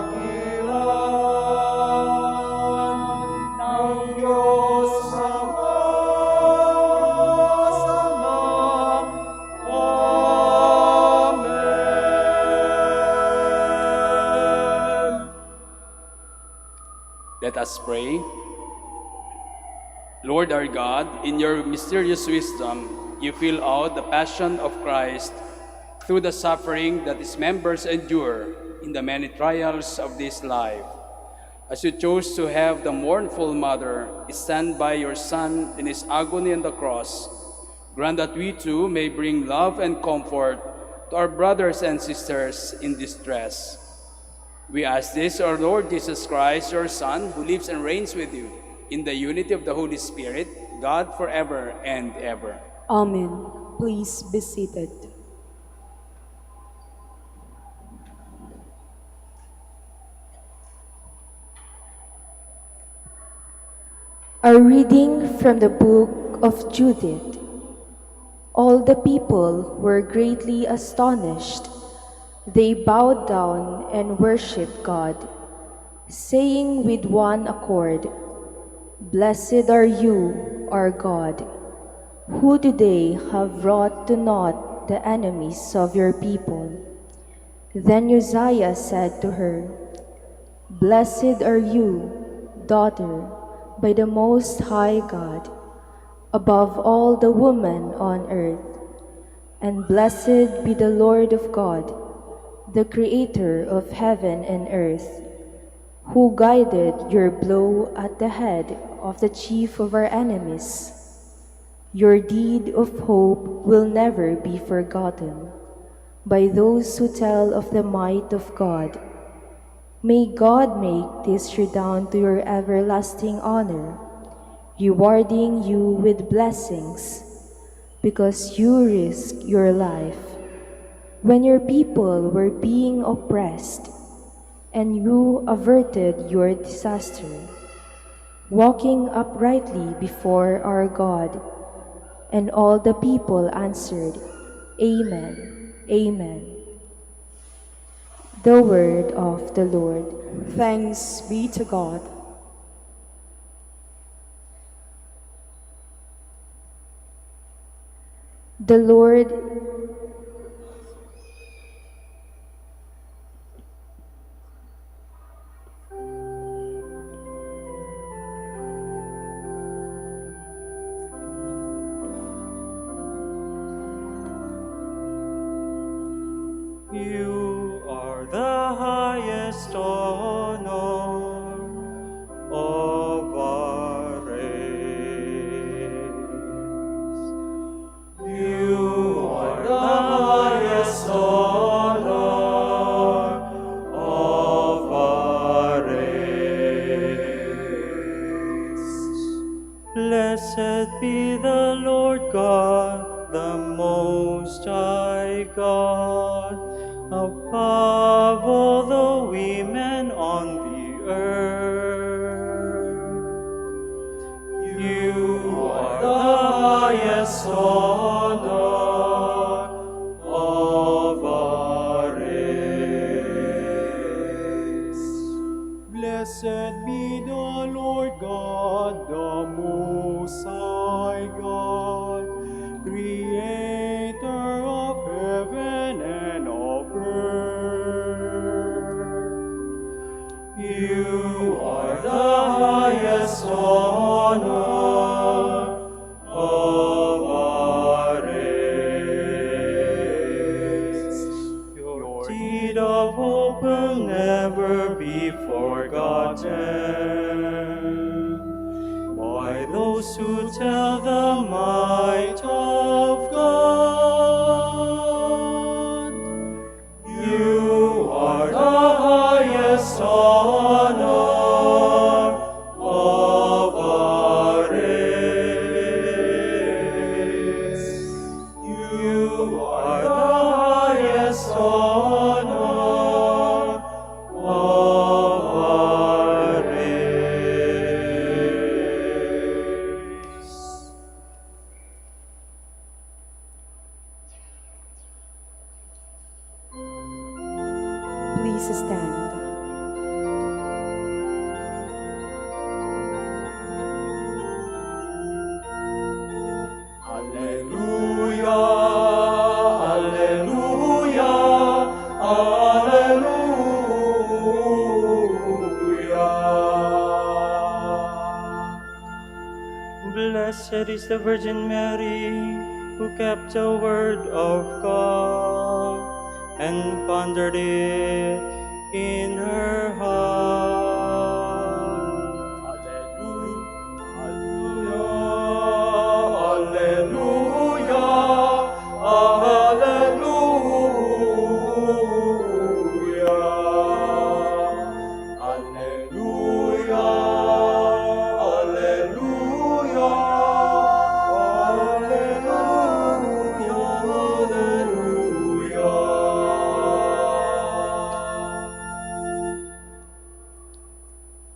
ng Diyos Ama. Amen. Let us pray. Lord our God, in your mysterious wisdom, you fill out the passion of Christ through the suffering that his members endure in the many trials of this life. As you chose to have the mournful mother stand by your Son in his agony on the cross, grant that we too may bring love and comfort to our brothers and sisters in distress. We ask this, our Lord Jesus Christ, your Son, who lives and reigns with you in the unity of the Holy Spirit, God forever and ever. Amen. Please be seated. A reading from the book of Judith. All the people were greatly astonished. They bowed down and worshipped God, saying with one accord, "Blessed are you, our God, who today have brought to naught the enemies of your people." Then Uzziah said to her, "Blessed are you, daughter, by the Most High God, above all the women on earth, and blessed be the Lord of God, the Creator of heaven and earth, who guided your blow at the head of the chief of our enemies. Your deed of hope will never be forgotten by those who tell of the might of God. May God make this redound to your everlasting honor, rewarding you with blessings, because you risked your life when your people were being oppressed, and you averted your disaster, walking uprightly before our God." And all the people answered, "Amen, Amen." The word of the Lord. Thanks be to God. The Lord You are the highest honor of our race. You are the highest honor of our race. Blessed be the Lord God, the Most High God, above all the women on the earth. You are the highest honor of our will never be forgotten by those who tell the might of God. You are the highest honor of our race. You are the highest honor of our race. Please stand. Alleluia, alleluia, alleluia. Blessed is the Virgin Mary, who kept the word of God and pondered it in her heart. Alleluia, alleluia, alleluia. Alleluia, alleluia,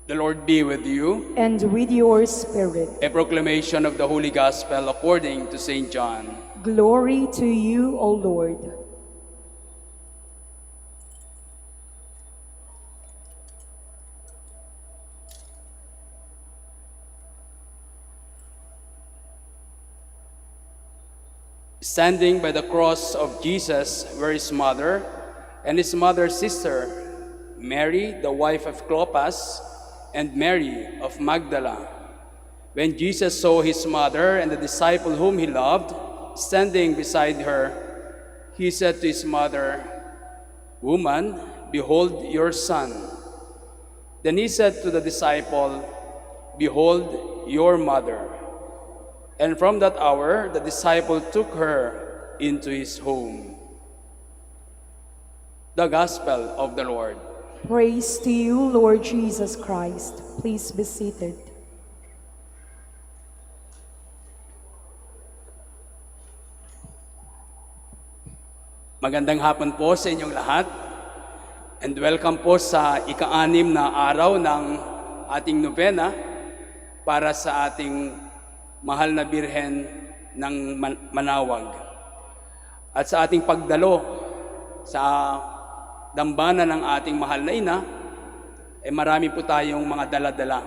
The Lord be with you. And with your spirit. A proclamation of the Holy Gospel according to St. John. Glory to you, O Lord. Standing by the cross of Jesus were his mother and his mother's sister, Mary, the wife of Clopas, and Mary of Magdala. When Jesus saw his mother and the disciple whom he loved standing beside her, he said to his mother, "Woman, behold your son." Then he said to the disciple, "Behold your mother." And from that hour, the disciple took her into his home. The Gospel of the Lord. Praise to you, Lord Jesus Christ. Please be seated. Magandang hapon po sa inyong lahat and welcome po sa ika-6 na araw ng ating novena para sa ating mahal na Birhen ng Manaoag. At sa ating pagdalo sa dambana ng ating mahal na ina, marami po tayong mga dala-dala.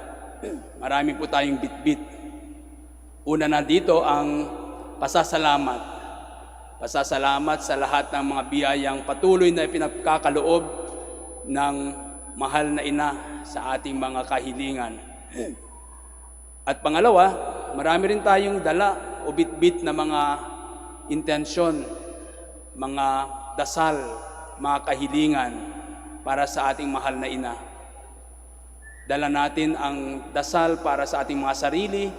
Marami po tayong bitbit. Una na dito ang pasasalamat. Pasasalamat sa lahat ng mga biyayang patuloy na ipinagkakaloob ng mahal na ina sa ating mga kahilingan. At pangalawa, marami rin tayong dala o bitbit na mga intensyon, mga dasal, mga kahilingan para sa ating mahal na ina. Dala natin ang dasal para sa ating mga sarili,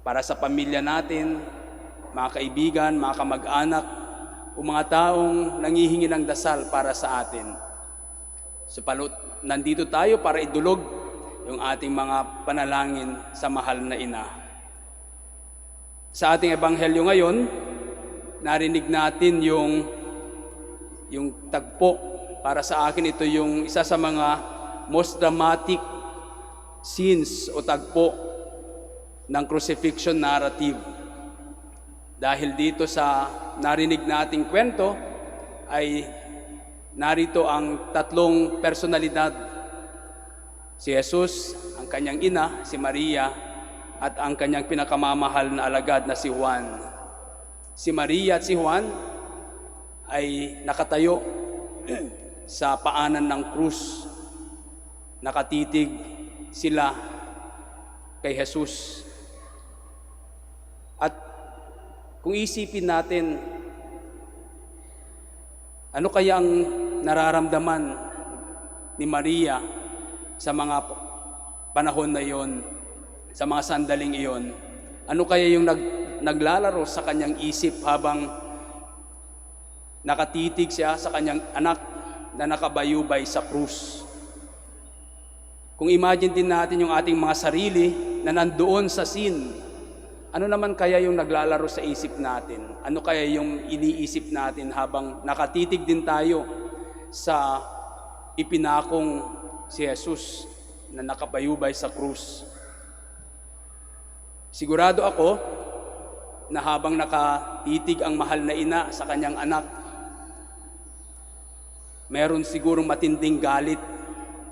para sa pamilya natin, mga kaibigan, mga kamag-anak, o mga taong nangihingi ng dasal para sa atin. So nandito tayo para idulog yung ating mga panalangin sa mahal na ina. Sa ating ebanghelyo ngayon, narinig natin yung tagpo. Para sa akin, ito yung isa sa mga most dramatic scenes o tagpo ng crucifixion narrative. Dahil dito sa narinig nating kwento, ay narito ang tatlong personalidad. Si Jesus, ang kanyang ina, si Maria, at ang kanyang pinakamamahal na alagad na si Juan. Si Maria at si Juan ay nakatayo sa paanan ng krus. Nakatitig sila kay Jesus. At kung isipin natin, ano kaya ang nararamdaman ni Maria sa mga panahon na iyon, sa mga sandaling iyon? Ano kaya yung naglalaro sa kanyang isip habang nakatitig siya sa kanyang anak na nakabayubay sa krus? Kung imagine din natin yung ating mga sarili na nandoon sa scene, ano naman kaya yung naglalaro sa isip natin? Ano kaya yung iniisip natin habang nakatitig din tayo sa ipinakong si Jesus na nakabayubay sa krus? Sigurado ako na habang nakatitig ang mahal na ina sa kanyang anak, meron sigurong matinding galit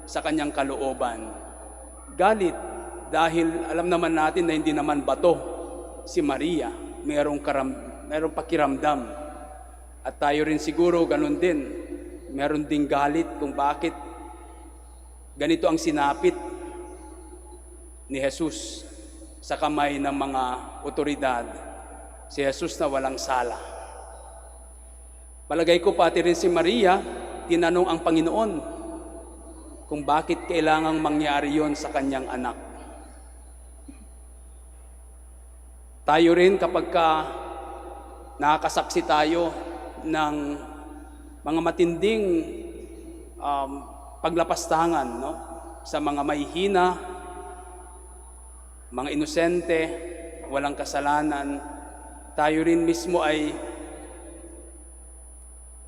sa kanyang kalooban. Galit dahil alam naman natin na hindi naman bato si Maria, merong pakiramdam. At tayo rin siguro ganun din, meron ding galit kung bakit ganito ang sinapit ni Jesus sa kamay ng mga otoridad, si Jesus na walang sala. Palagay ko pati rin si Maria, tinanong ang Panginoon kung bakit kailangang mangyari yon sa kanyang anak. Tayo rin kapag nakakasaksi tayo ng mga matinding paglapastangan, no? Sa mga mahihina, mga inosente, walang kasalanan, tayo rin mismo ay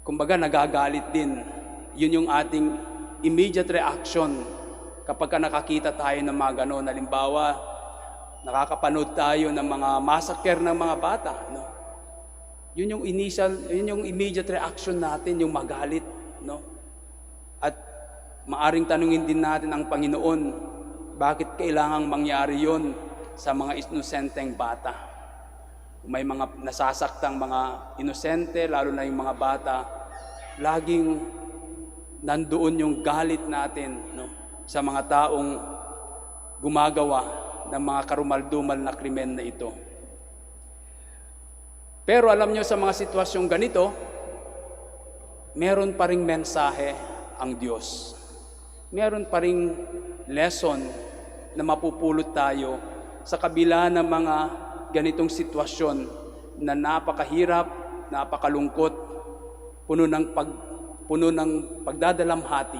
kumbaga nagagalit din. Yun yung ating immediate reaction kapag nakakita tayo ng mga gano'n. Halimbawa, nakakapanood tayo ng mga massacre ng mga bata, no? Yun yung immediate reaction natin, yung magalit, no? At maaring tanungin din natin ang Panginoon, bakit kailangang mangyari yon sa mga inosenteng bata? May mga nasasaktang mga inosente, lalo na yung mga bata, laging nandoon yung galit natin, no? Sa mga taong gumagawa ng mga karumaldumal na krimen na ito. Pero alam nyo, sa mga sitwasyong ganito, meron pa ring mensahe ang Diyos. Meron pa ring lesson na mapupulot tayo sa kabila ng mga ganitong sitwasyon na napakahirap, napakalungkot, puno ng pagdadalamhati.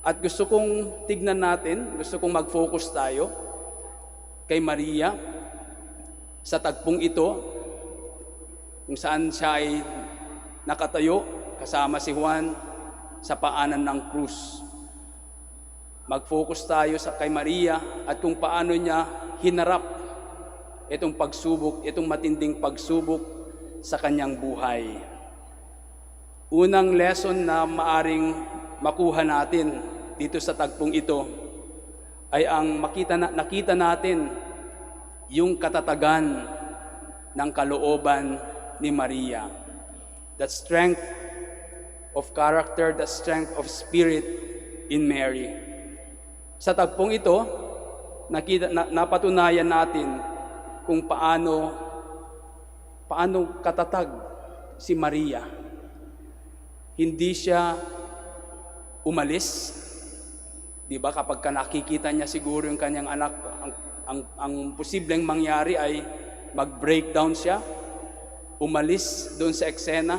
At gusto kong tignan natin, gusto kong mag-focus tayo kay Maria sa tagpong ito, kung saan siya ay nakatayo kasama si Juan sa paanan ng krus. Mag-focus tayo kay Maria at kung paano niya hinarap itong pagsubok, itong matinding pagsubok sa kanyang buhay. Unang lesson na maaring makuha natin dito sa tagpong ito ay ang nakita natin yung katatagan ng kalooban ni Maria. The strength of character, the strength of spirit in Mary. Sa tagpong ito, napatunayan natin kung paano katatag si Maria. Hindi siya umalis. Di ba, kapag nakikita niya siguro yung kanyang anak, ang posibleng mangyari ay mag-breakdown siya, umalis doon sa eksena,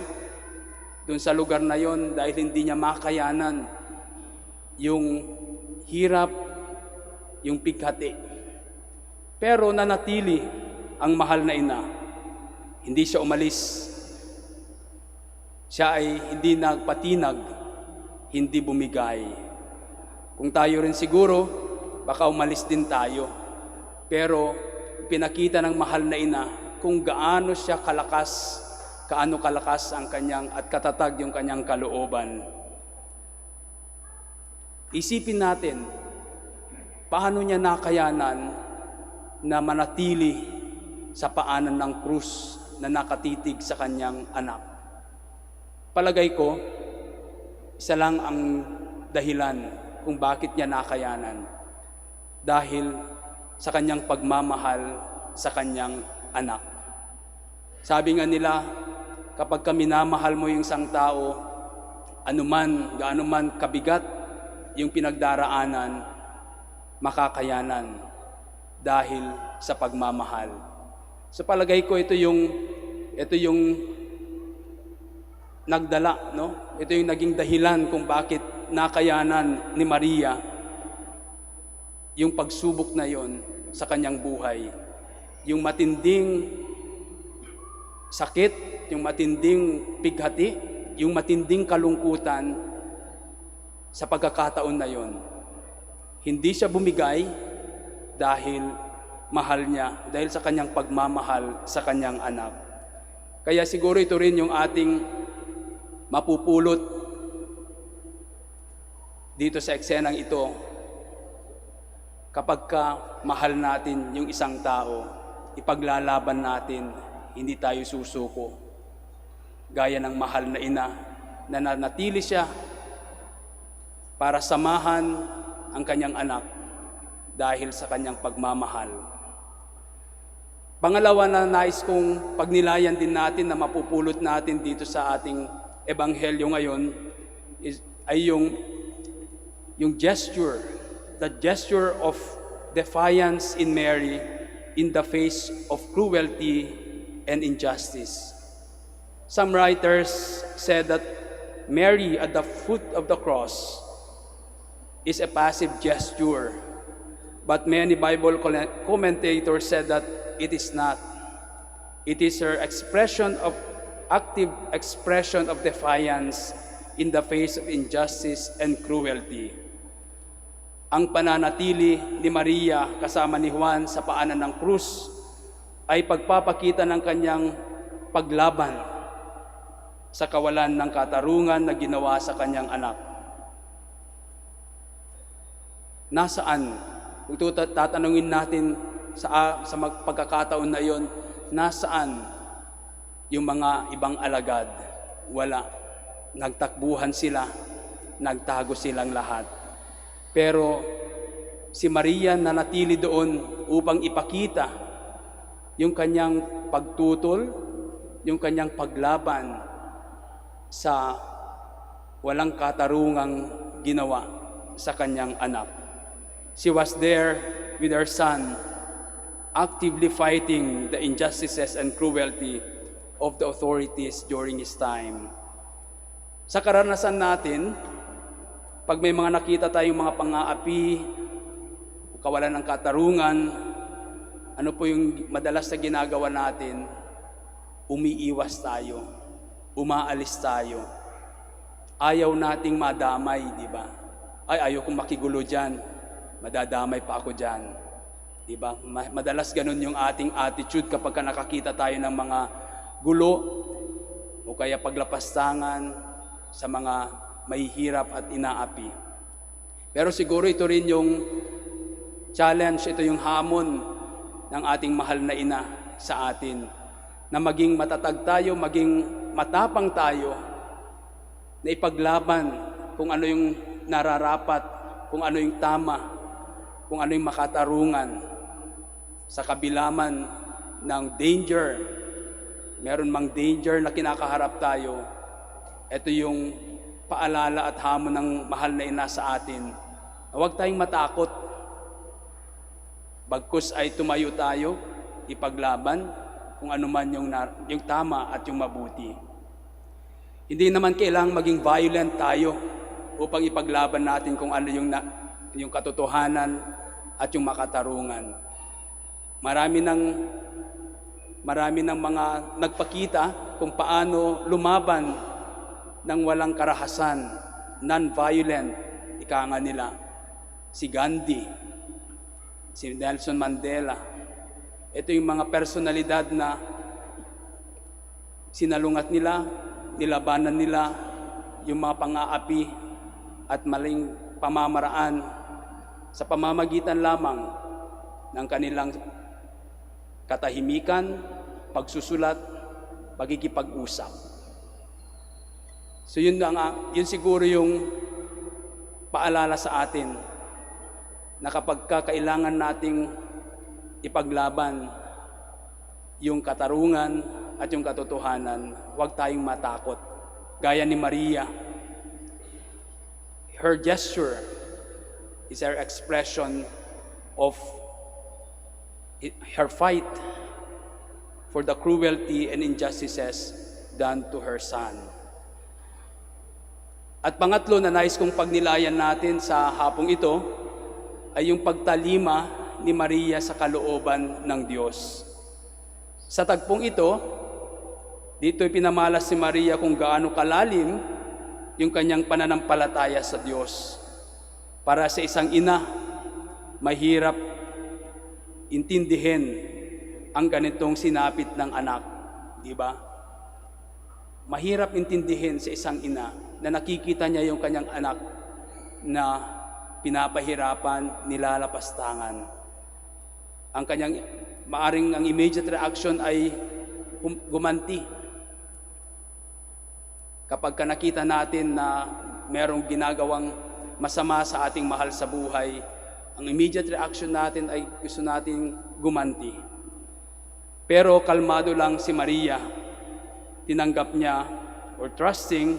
doon sa lugar na yon, dahil hindi niya makayanan yung hirap, yung pighati. Pero nanatili ang mahal na ina. Hindi siya umalis. Siya ay hindi nagpatinag, hindi bumigay. Kung tayo rin siguro, baka umalis din tayo. Pero pinakita ng mahal na ina kung gaano siya kalakas, kaano kalakas ang kanyang at katatag yung kanyang kalooban. Isipin natin, paano niya nakayanan na manatili sa paanan ng krus na nakatitig sa kanyang anak. Palagay ko, isa lang ang dahilan kung bakit niya nakayanan. Dahil sa kanyang pagmamahal sa kanyang anak. Sabi nga nila, kapag minamahal mo yung isang tao, gaano man kabigat yung pinagdaraanan, makakayanan dahil sa pagmamahal. Sa palagay ko ito yung nagdala, no? Ito yung naging dahilan kung bakit nakayanan ni Maria yung pagsubok na yon sa kanyang buhay. Yung matinding sakit, yung matinding pighati, yung matinding kalungkutan sa pagkakataon na yon. Hindi siya bumigay dahil mahal niya, dahil sa kanyang pagmamahal sa kanyang anak. Kaya siguro ito rin yung ating mapupulot dito sa eksenang ito. Kapag mahal natin yung isang tao, ipaglalaban natin, hindi tayo susuko. Gaya ng mahal na ina, na nanatili siya para samahan ang kanyang anak dahil sa kanyang pagmamahal. Pangalawa na nais kong pagnilayan din natin na mapupulot natin dito sa ating ebanghelyo ngayon ay yung gesture, the gesture of defiance in Mary in the face of cruelty and injustice. Some writers said that Mary at the foot of the cross is a passive gesture, but many Bible commentators said that it is not. It is her active expression of defiance in the face of injustice and cruelty. Ang pananatili ni Maria kasama ni Juan sa paanan ng krus ay pagpapakita ng kanyang paglaban sa kawalan ng katarungan na ginawa sa kanyang anak. Nasaan? Kung tatanungin natin sa pagkakataon na iyon, nasaan yung mga ibang alagad? Wala. Nagtakbuhan sila, nagtago silang lahat. Pero si Maria nanatili doon upang ipakita yung kanyang pagtutol, yung kanyang paglaban sa walang katarungang ginawa sa kanyang anak. She was there with her son, actively fighting the injustices and cruelty of the authorities during his time. Sa karanasan natin, pag may mga nakita tayong mga pang-aapi, kawalan ng katarungan, ano po yung madalas na ginagawa natin? Umiiwas tayo, umaalis tayo. Ayaw nating madamay, di ba? Ayaw kong makigulo dyan, madadamay pa ako dyan. Di ba? Madalas ganun yung ating attitude kapag nakakita tayo ng mga gulo o kaya paglapastangan sa mga mahihirap at inaapi. Pero siguro ito rin yung challenge, ito yung hamon ng ating mahal na ina sa atin, na maging matatag tayo, maging matapang tayo, na ipaglaban kung ano yung nararapat, kung ano yung tama, kung ano yung makatarungan. Sa kabilaman ng danger, meron mang danger na kinakaharap tayo, ito yung paalala at hamon ng mahal na ina sa atin. Huwag tayong matakot. Bagkus ay tumayo tayo, ipaglaban kung ano man yung tama at yung mabuti. Hindi naman kailangang maging violent tayo upang ipaglaban natin kung ano yung katotohanan at yung makatarungan. Marami ng mga nagpakita kung paano lumaban ng walang karahasan, non-violent, ika nga nila. Si Gandhi, si Nelson Mandela. Ito yung mga personalidad na sinalungat nila, nilabanan nila yung mga pang-aapi at maling pamamaraan sa pamamagitan lamang ng kanilang katahimikan, pagsusulat, pagkikipag-usap. So yun siguro yung paalala sa atin na kapag kailangan nating ipaglaban yung katarungan at yung katotohanan, huwag tayong matakot. Gaya ni Maria her gesture is her expression of her fight for the cruelty and injustices done to her son. At pangatlo na nais kong pagnilayan natin sa hapong ito ay yung pagtalima ni Maria sa kalooban ng Diyos. Sa tagpong ito, dito'y pinamalas si Maria kung gaano kalalim yung kanyang pananampalataya sa Diyos. Para sa isang ina, mahirap intindihin ang ganitong sinapit ng anak, di ba? Mahirap intindihin sa isang ina na nakikita niya yung kanyang anak na pinapahirapan, nilalapastangan. Ang kanyang maaring ang immediate reaction ay gumanti. Kapag nakita natin na merong ginagawang masama sa ating mahal sa buhay, ang immediate reaction natin ay gusto nating gumanti. Pero kalmado lang si Maria, tinanggap niya or trusting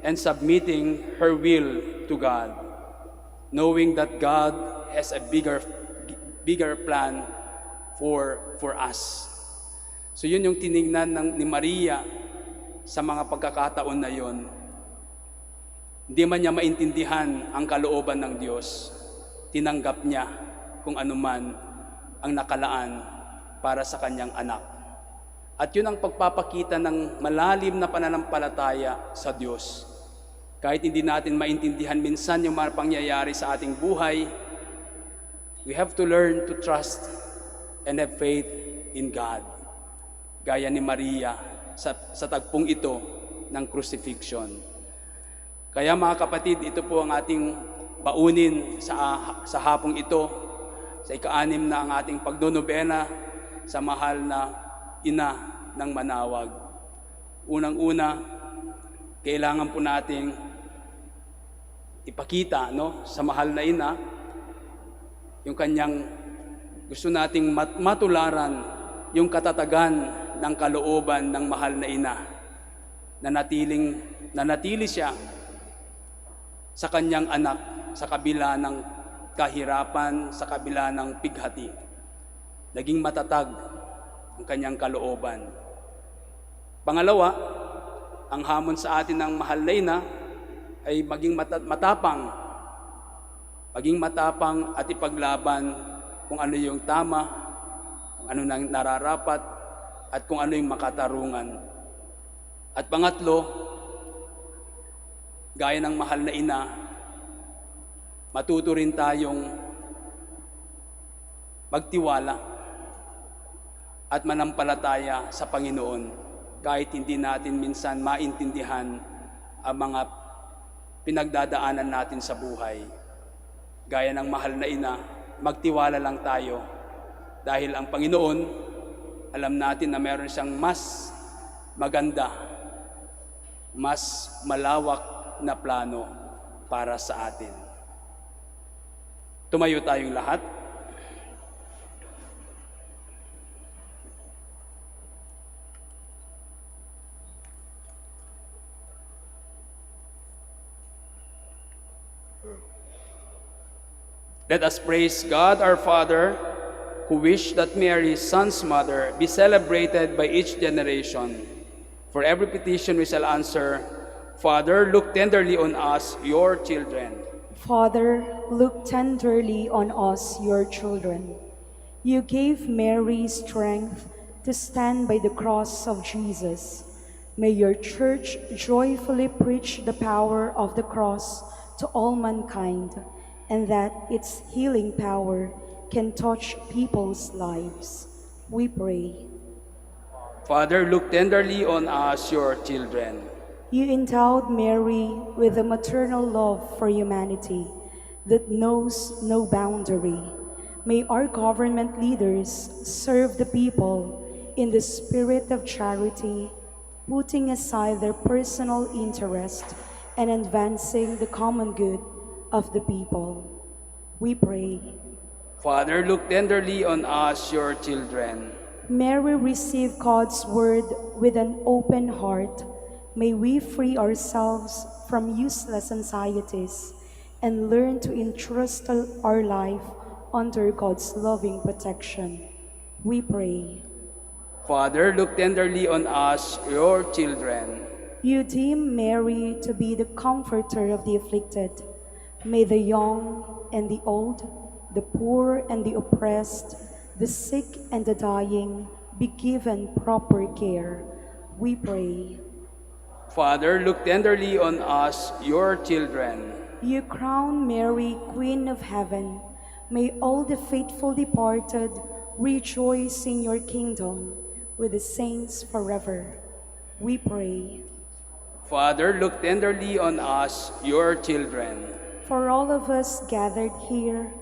and submitting her will to God, knowing that God has a bigger plan for us. So yun yung tinignan ni Maria sa mga pagkakataon na yon. Hindi man niya maintindihan ang kalooban ng Diyos, tinanggap niya kung anuman ang nakalaan para sa kanyang anak. At yun ang pagpapakita ng malalim na pananampalataya sa Diyos. Kahit hindi natin maintindihan minsan yung mga pangyayari sa ating buhay, we have to learn to trust and have faith in God. Gaya ni Maria sa tagpong ito ng crucifixion. Kaya mga kapatid, ito po ang ating baunin sa hapong ito, sa ika-6 na ang ating pagnonovena sa mahal na ina ng Manaoag. Unang-una, kailangan po nating ipakita sa mahal na ina yung kanyang gusto nating matularan yung katatagan ng kalooban ng mahal na ina na natili siya sa kanyang anak sa kabila ng kahirapan, sa kabila ng pighati. Naging matatag ang kanyang kalooban. Pangalawa, ang hamon sa atin ng mahal na ina ay maging matapang. Maging matapang at ipaglaban kung ano yung tama, kung ano nang nararapat, at kung ano yung makatarungan. At pangatlo, gaya ng mahal na ina, matuto rin tayong magtiwala at manampalataya sa Panginoon kahit hindi natin minsan maintindihan ang mga pinagdadaanan natin sa buhay. Gaya ng mahal na ina, magtiwala lang tayo dahil ang Panginoon, alam natin na meron siyang mas maganda, mas malawak na plano para sa atin. Tumayo tayong lahat. Let us praise God our Father, who wished that Mary, his Son's mother, be celebrated by each generation. For every petition we shall answer, Father, look tenderly on us, your children. Father, look tenderly on us, your children. You gave Mary strength to stand by the cross of Jesus. May your church joyfully preach the power of the cross to all mankind, and that its healing power can touch people's lives. We pray. Father, look tenderly on us, your children. You endowed Mary with a maternal love for humanity that knows no boundary. May our government leaders serve the people in the spirit of charity, putting aside their personal interest and advancing the common good of the people. We pray. Father, look tenderly on us, your children. Mary received God's word with an open heart. May we free ourselves from useless anxieties and learn to entrust our life under God's loving protection. We pray. Father, look tenderly on us, your children. You deem Mary to be the comforter of the afflicted. May the young and the old, the poor and the oppressed, the sick and the dying be given proper care. We pray. Father, look tenderly on us, your children. You crown Mary Queen of Heaven. May all the faithful departed rejoice in your kingdom with the saints forever. We pray. Father, look tenderly on us, your children. For all of us gathered here,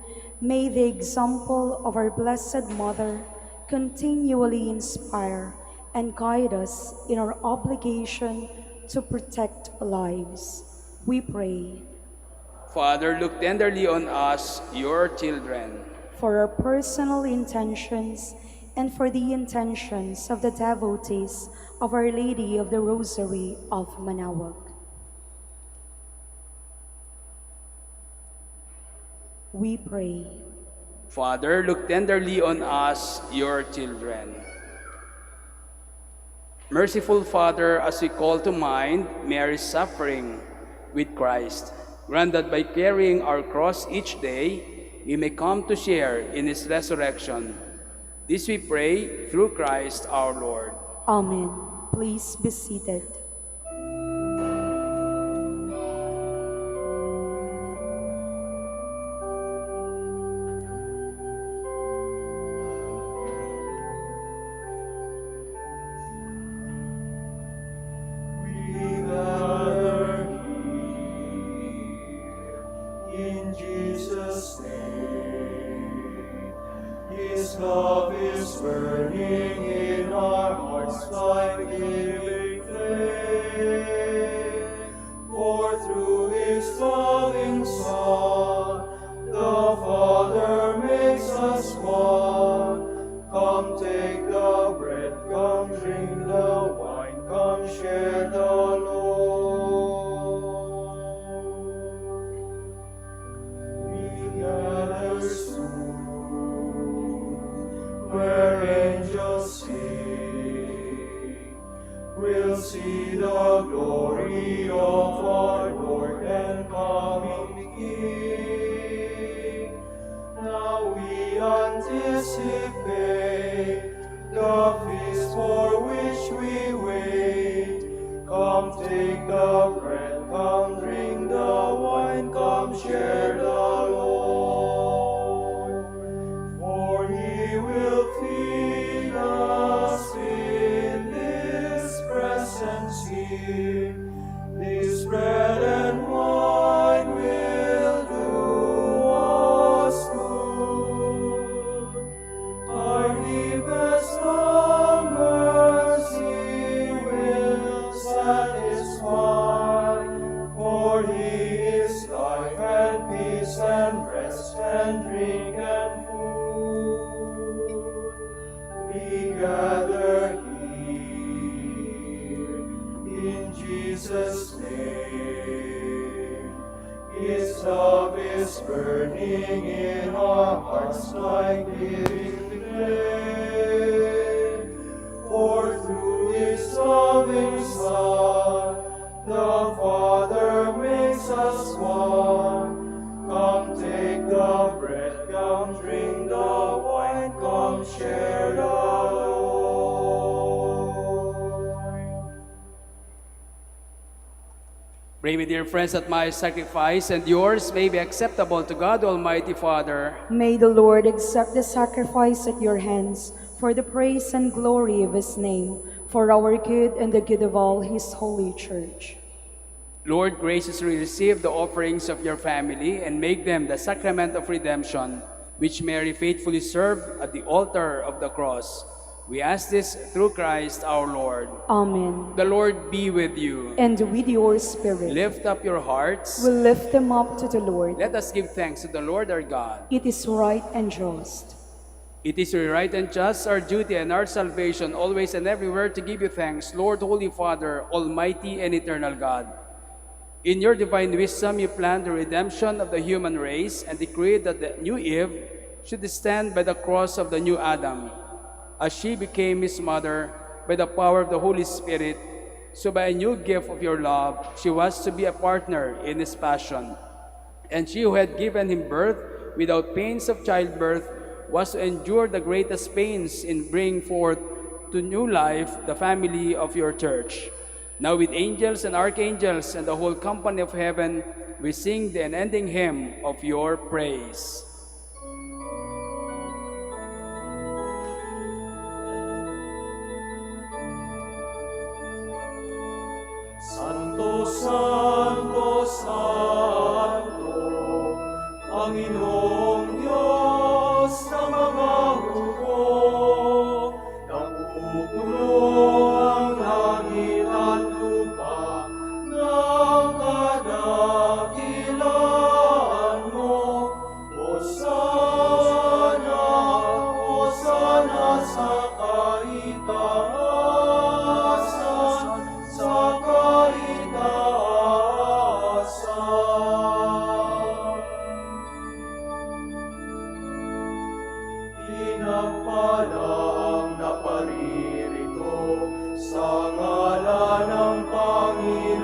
may the example of our Blessed Mother continually inspire and guide us in our obligation to protect lives. We pray. Father, look tenderly on us, your children. For our personal intentions and for the intentions of the devotees of Our Lady of the Rosary of Manaoag. We pray. Father, look tenderly on us, your children. Merciful Father, as we call to mind Mary's suffering with Christ, grant that by carrying our cross each day, we may come to share in His resurrection. This we pray through Christ our Lord. Amen. Please be seated. Pray, my dear friends, that my sacrifice and yours may be acceptable to God, Almighty Father. May the Lord accept the sacrifice at your hands for the praise and glory of His name, for our good and the good of all His holy church. Lord, graciously receive the offerings of your family and make them the sacrament of redemption, which Mary faithfully served at the altar of the cross. We ask this through Christ our Lord. Amen. The Lord be with you. And with your spirit. Lift up your hearts. We lift them up to the Lord. Let us give thanks to the Lord our God. It is right and just. It is your right and just, our duty and our salvation, always and everywhere to give you thanks, Lord, Holy Father, Almighty and Eternal God. In your divine wisdom, you planned the redemption of the human race and decreed that the new Eve should stand by the cross of the new Adam. As she became his mother by the power of the Holy Spirit, so by a new gift of your love, she was to be a partner in his passion. And she who had given him birth without pains of childbirth was to endure the greatest pains in bringing forth to new life the family of your church. Now with angels and archangels and the whole company of heaven, we sing the unending hymn of your praise. Santo, Santo, Santo, Panginoong Diyos ng mga hukbo, napupuno ang langit at lupa ng kadakilaan mo. Hosana, Hosana sa kaitaasan, sa kaitaasan. Pinagpala ang naparirito sa ngalan ng Panginoon.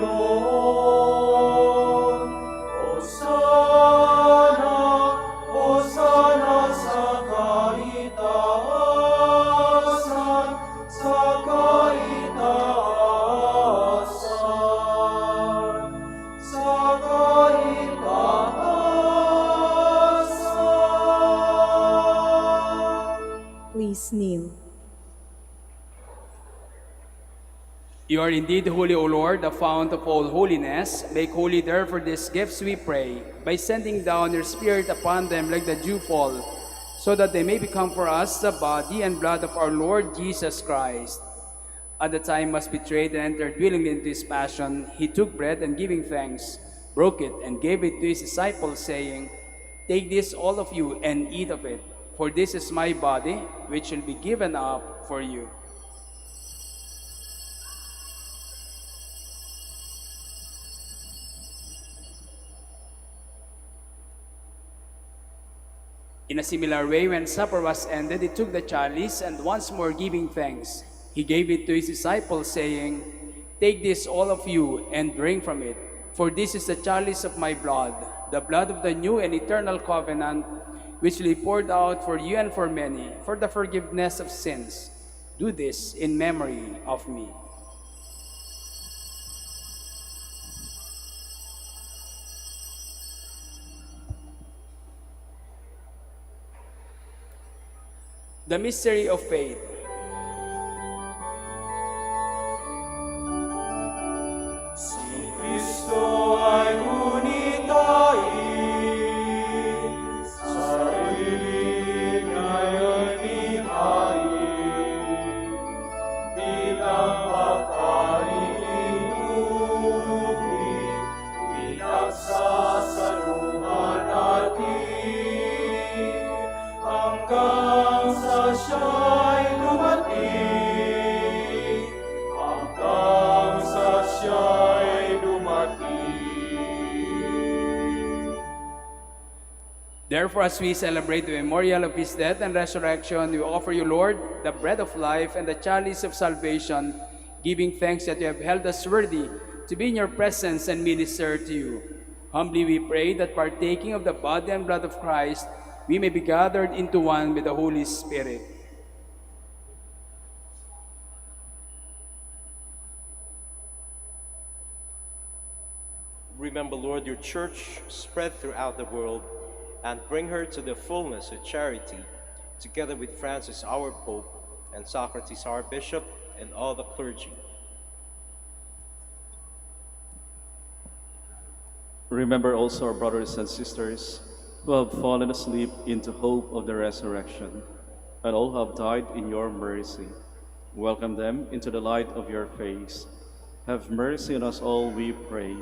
Hosana, Hosana sa kaitaasan, sa kaitaasan, sa kaitaasan. Please kneel. You are indeed holy, O Lord, the fount of all holiness. Make holy therefore these gifts, we pray, by sending down your Spirit upon them like the dewfall, so that they may become for us the body and blood of our Lord Jesus Christ. At the time he was betrayed and entered willingly into his passion, he took bread and giving thanks, broke it and gave it to his disciples, saying, Take this, all of you, and eat of it, for this is my body, which will be given up for you. In a similar way, when supper was ended, he took the chalice, and once more giving thanks, he gave it to his disciples, saying, Take this, all of you, and drink from it, for this is the chalice of my blood, the blood of the new and eternal covenant, which will be poured out for you and for many, for the forgiveness of sins. Do this in memory of me. The mystery of faith. Si Kristo ay unitain, sarili niya'y inihain, bilang pagkain tubig, pinagsasaluhan natin, hanggang sa siya'y dumating, hanggang sa siya'y dumating. Therefore, as we celebrate the memorial of his death and resurrection, we offer you, Lord, the bread of life and the chalice of salvation, giving thanks that you have held us worthy to be in your presence and minister to you. Humbly we pray that partaking of the body and blood of Christ, we may be gathered into one with the Holy Spirit. Remember, Lord, your church spread throughout the world and bring her to the fullness of charity, together with Francis, our Pope, and Socrates, our Bishop, and all the clergy. Remember also our brothers and sisters who have fallen asleep into hope of the resurrection, and all who have died in your mercy. Welcome them into the light of your face. Have mercy on us all, we pray,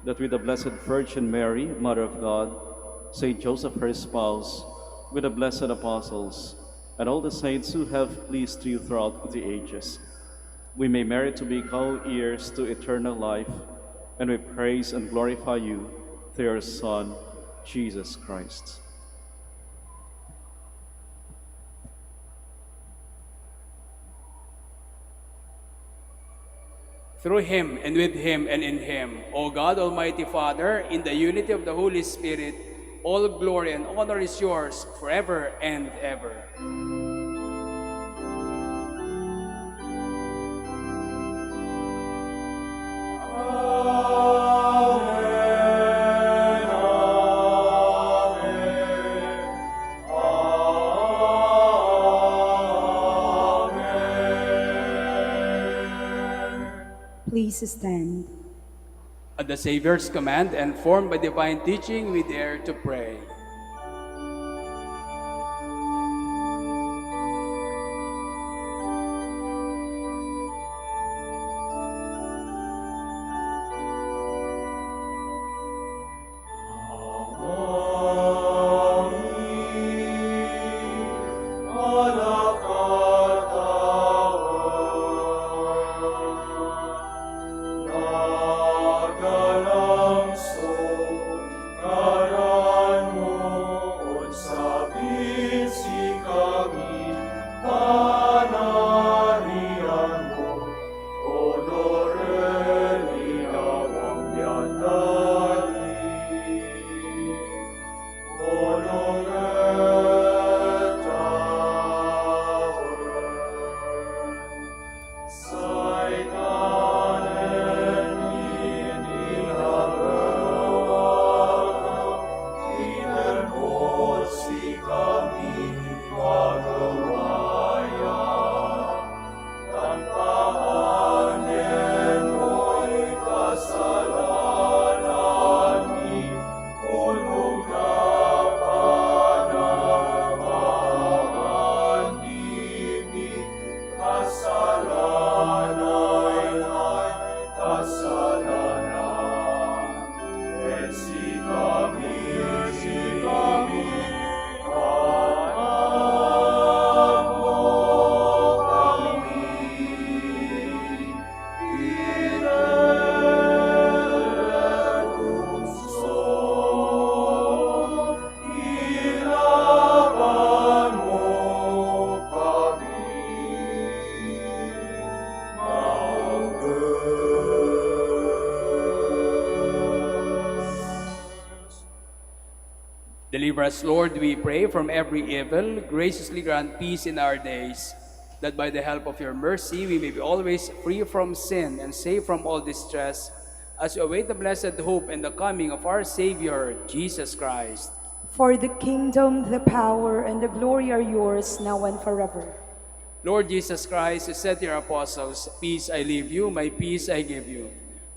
that with the Blessed Virgin Mary, Mother of God, Saint Joseph, her spouse, with the blessed apostles, and all the saints who have pleased you throughout the ages, we may merit to be co-heirs to eternal life and we praise and glorify you through your Son, Jesus Christ. Through him, and with him, and in him, O God, Almighty Father, in the unity of the Holy Spirit, all glory and honor is yours forever and ever. Please stand. At the Savior's command and formed by divine teaching, we dare to pray. Deliver us, Lord, we pray, from every evil. Graciously grant peace in our days, that by the help of your mercy we may be always free from sin and safe from all distress, as we await the blessed hope and the coming of our Savior, Jesus Christ. For the kingdom, the power, and the glory are yours, now and forever. Lord Jesus Christ, you said to your apostles, "Peace I leave you, my peace I give you."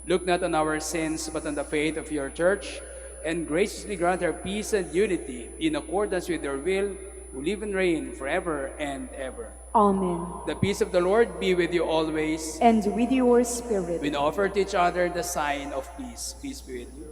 Look not on our sins, but on the faith of your church, and graciously grant her peace and unity in accordance with your will, who live and reign forever and ever. Amen. The peace of the Lord be with you always. And with your spirit. We offer to each other the sign of peace. Peace be with you.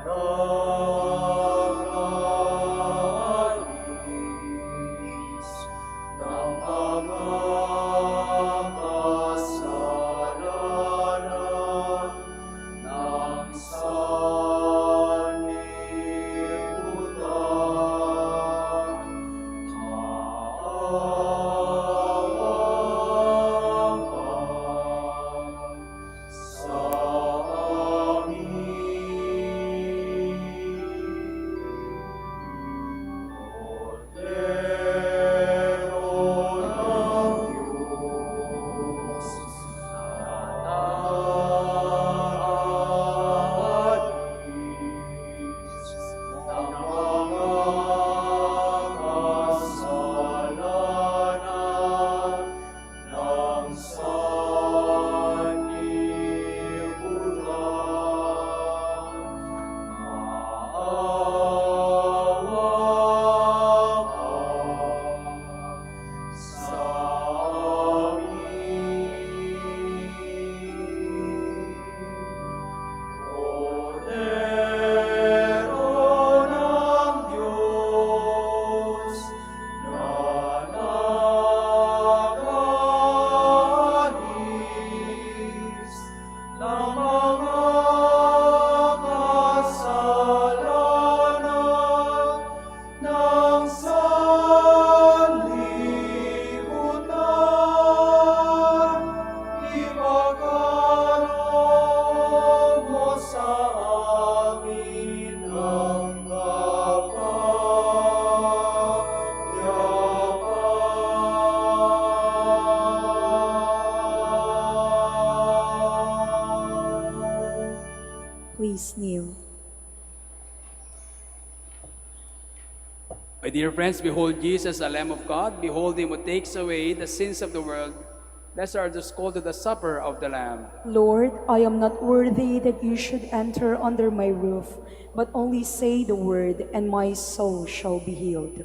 Lord. My dear friends, behold Jesus, the Lamb of God. Behold him who takes away the sins of the world. Blessed are those called to the supper of the Lamb. Lord, I am not worthy that you should enter under my roof, but only say the word, and my soul shall be healed.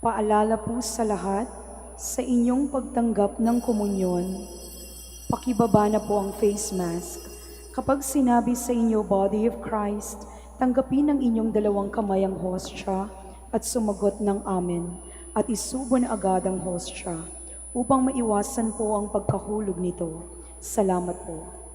Paalala po sa lahat, sa inyong pagtanggap ng komunyon, pakibaba na po ang face mask. Kapag sinabi sa inyo, Body of Christ, tanggapin ng inyong dalawang kamay ang hostya at sumagot ng amen at isubo na agad ang hostya upang maiwasan po ang pagkahulog nito. Salamat po.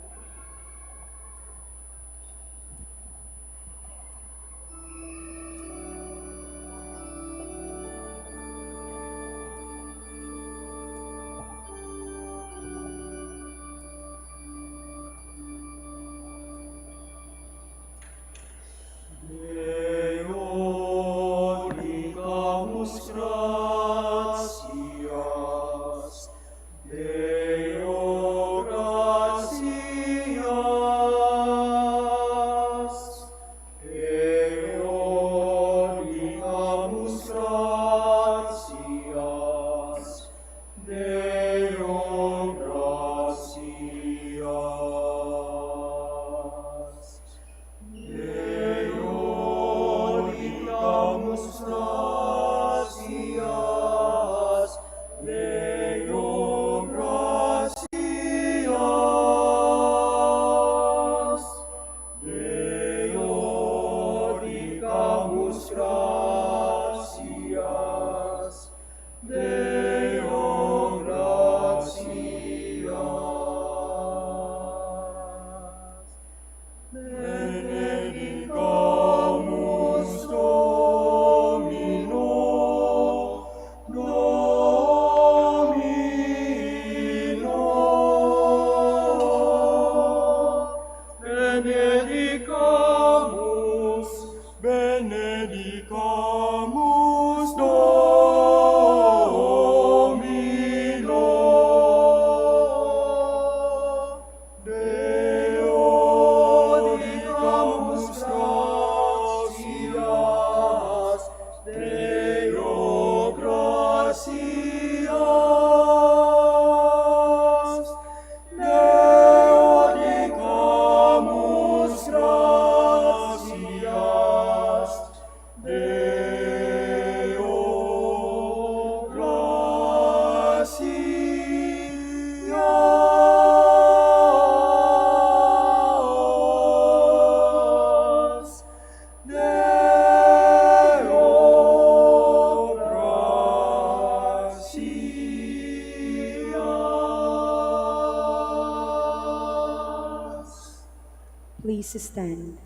Please stand.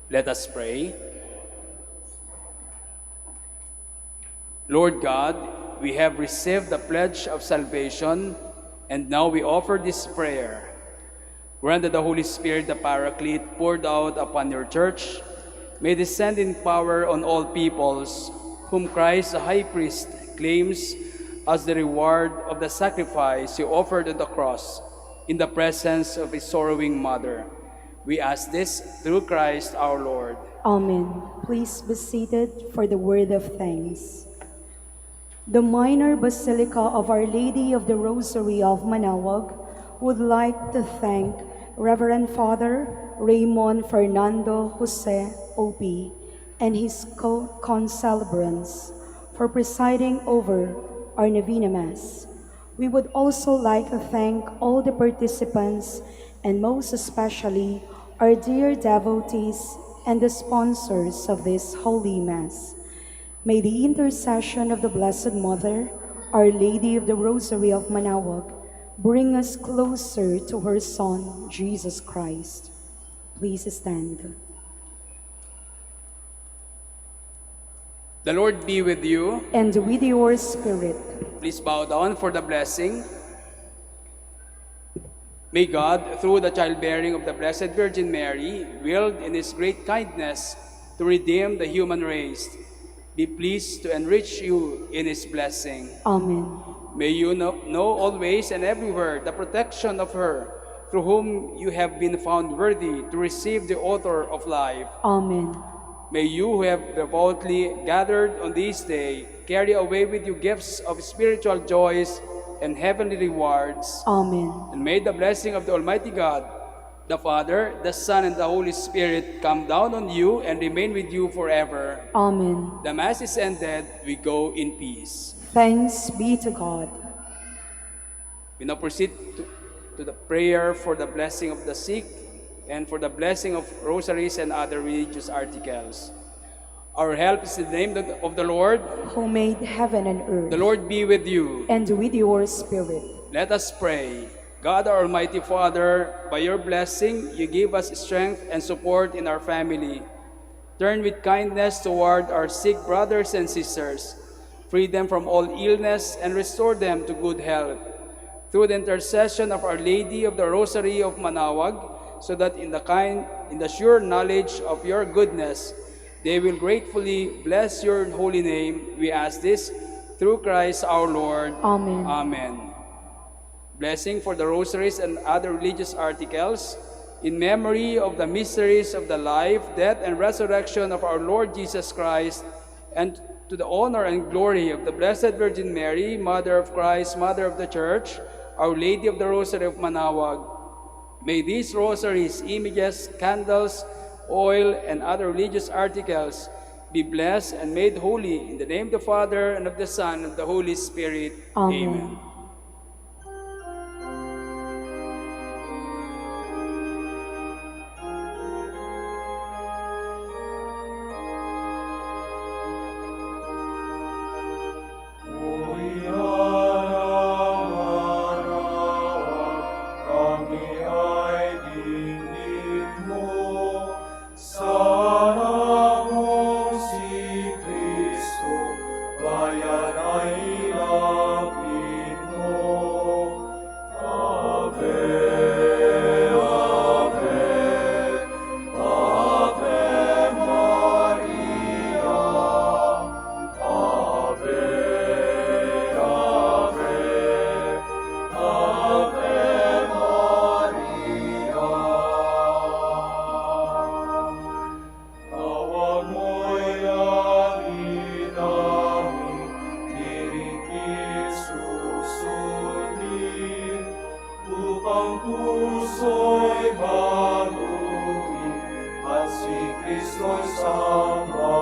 Let us pray. Lord God, we have received the pledge of salvation, and now we offer this prayer. Grant that the Holy Spirit, the Paraclete, poured out upon your church, may descend in power on all peoples, whom Christ, the High Priest, claims as the reward of the sacrifice he offered on the cross in the presence of his sorrowing mother. We ask this through Christ our Lord. Amen. Please be seated for the word of thanks. The Minor Basilica of Our Lady of the Rosary of Manaoag would like to thank Reverend Father Raymond Fernando Jose O.P. and his co-concelebrants for presiding over our Novena Mass. We would also like to thank all the participants and most especially our dear devotees and the sponsors of this Holy Mass. May the intercession of the Blessed Mother, Our Lady of the Rosary of Manaoag, bring us closer to her Son, Jesus Christ. Please stand. The Lord be with you. And with your spirit. Please bow down for the blessing. May God, through the childbearing of the Blessed Virgin Mary, willed in His great kindness to redeem the human race, be pleased to enrich you in His blessing. Amen. May you know always and everywhere the protection of her, through whom you have been found worthy to receive the author of life. Amen. May you who have devoutly gathered on this day carry away with you gifts of spiritual joys and heavenly rewards. Amen. And may the blessing of the Almighty God, the Father, the Son, and the Holy Spirit come down on you and remain with you forever. Amen. The Mass is ended. We go in peace. Thanks be to God. We now proceed to the prayer for the blessing of the sick and for the blessing of rosaries and other religious articles. Our help is in the name of the Lord, who made heaven and earth. The Lord be with you. And with your spirit. Let us pray. God, our Almighty Father, by your blessing, you give us strength and support in our family. Turn with kindness toward our sick brothers and sisters. Free them from all illness and restore them to good health. Through the intercession of Our Lady of the Rosary of Manaoag, so that in the sure knowledge of your goodness, they will gratefully bless your holy name. We ask this through Christ our Lord. Amen. Amen. Blessing for the rosaries and other religious articles, in memory of the mysteries of the life, death, and resurrection of our Lord Jesus Christ, and to the honor and glory of the Blessed Virgin Mary, Mother of Christ, Mother of the Church, Our Lady of the Rosary of Manaoag. May these rosaries, images, candles, oil, and other religious articles be blessed and made holy in the name of the Father, and of the Son, and of the Holy Spirit. Amen. Amen. Kristo'y sama.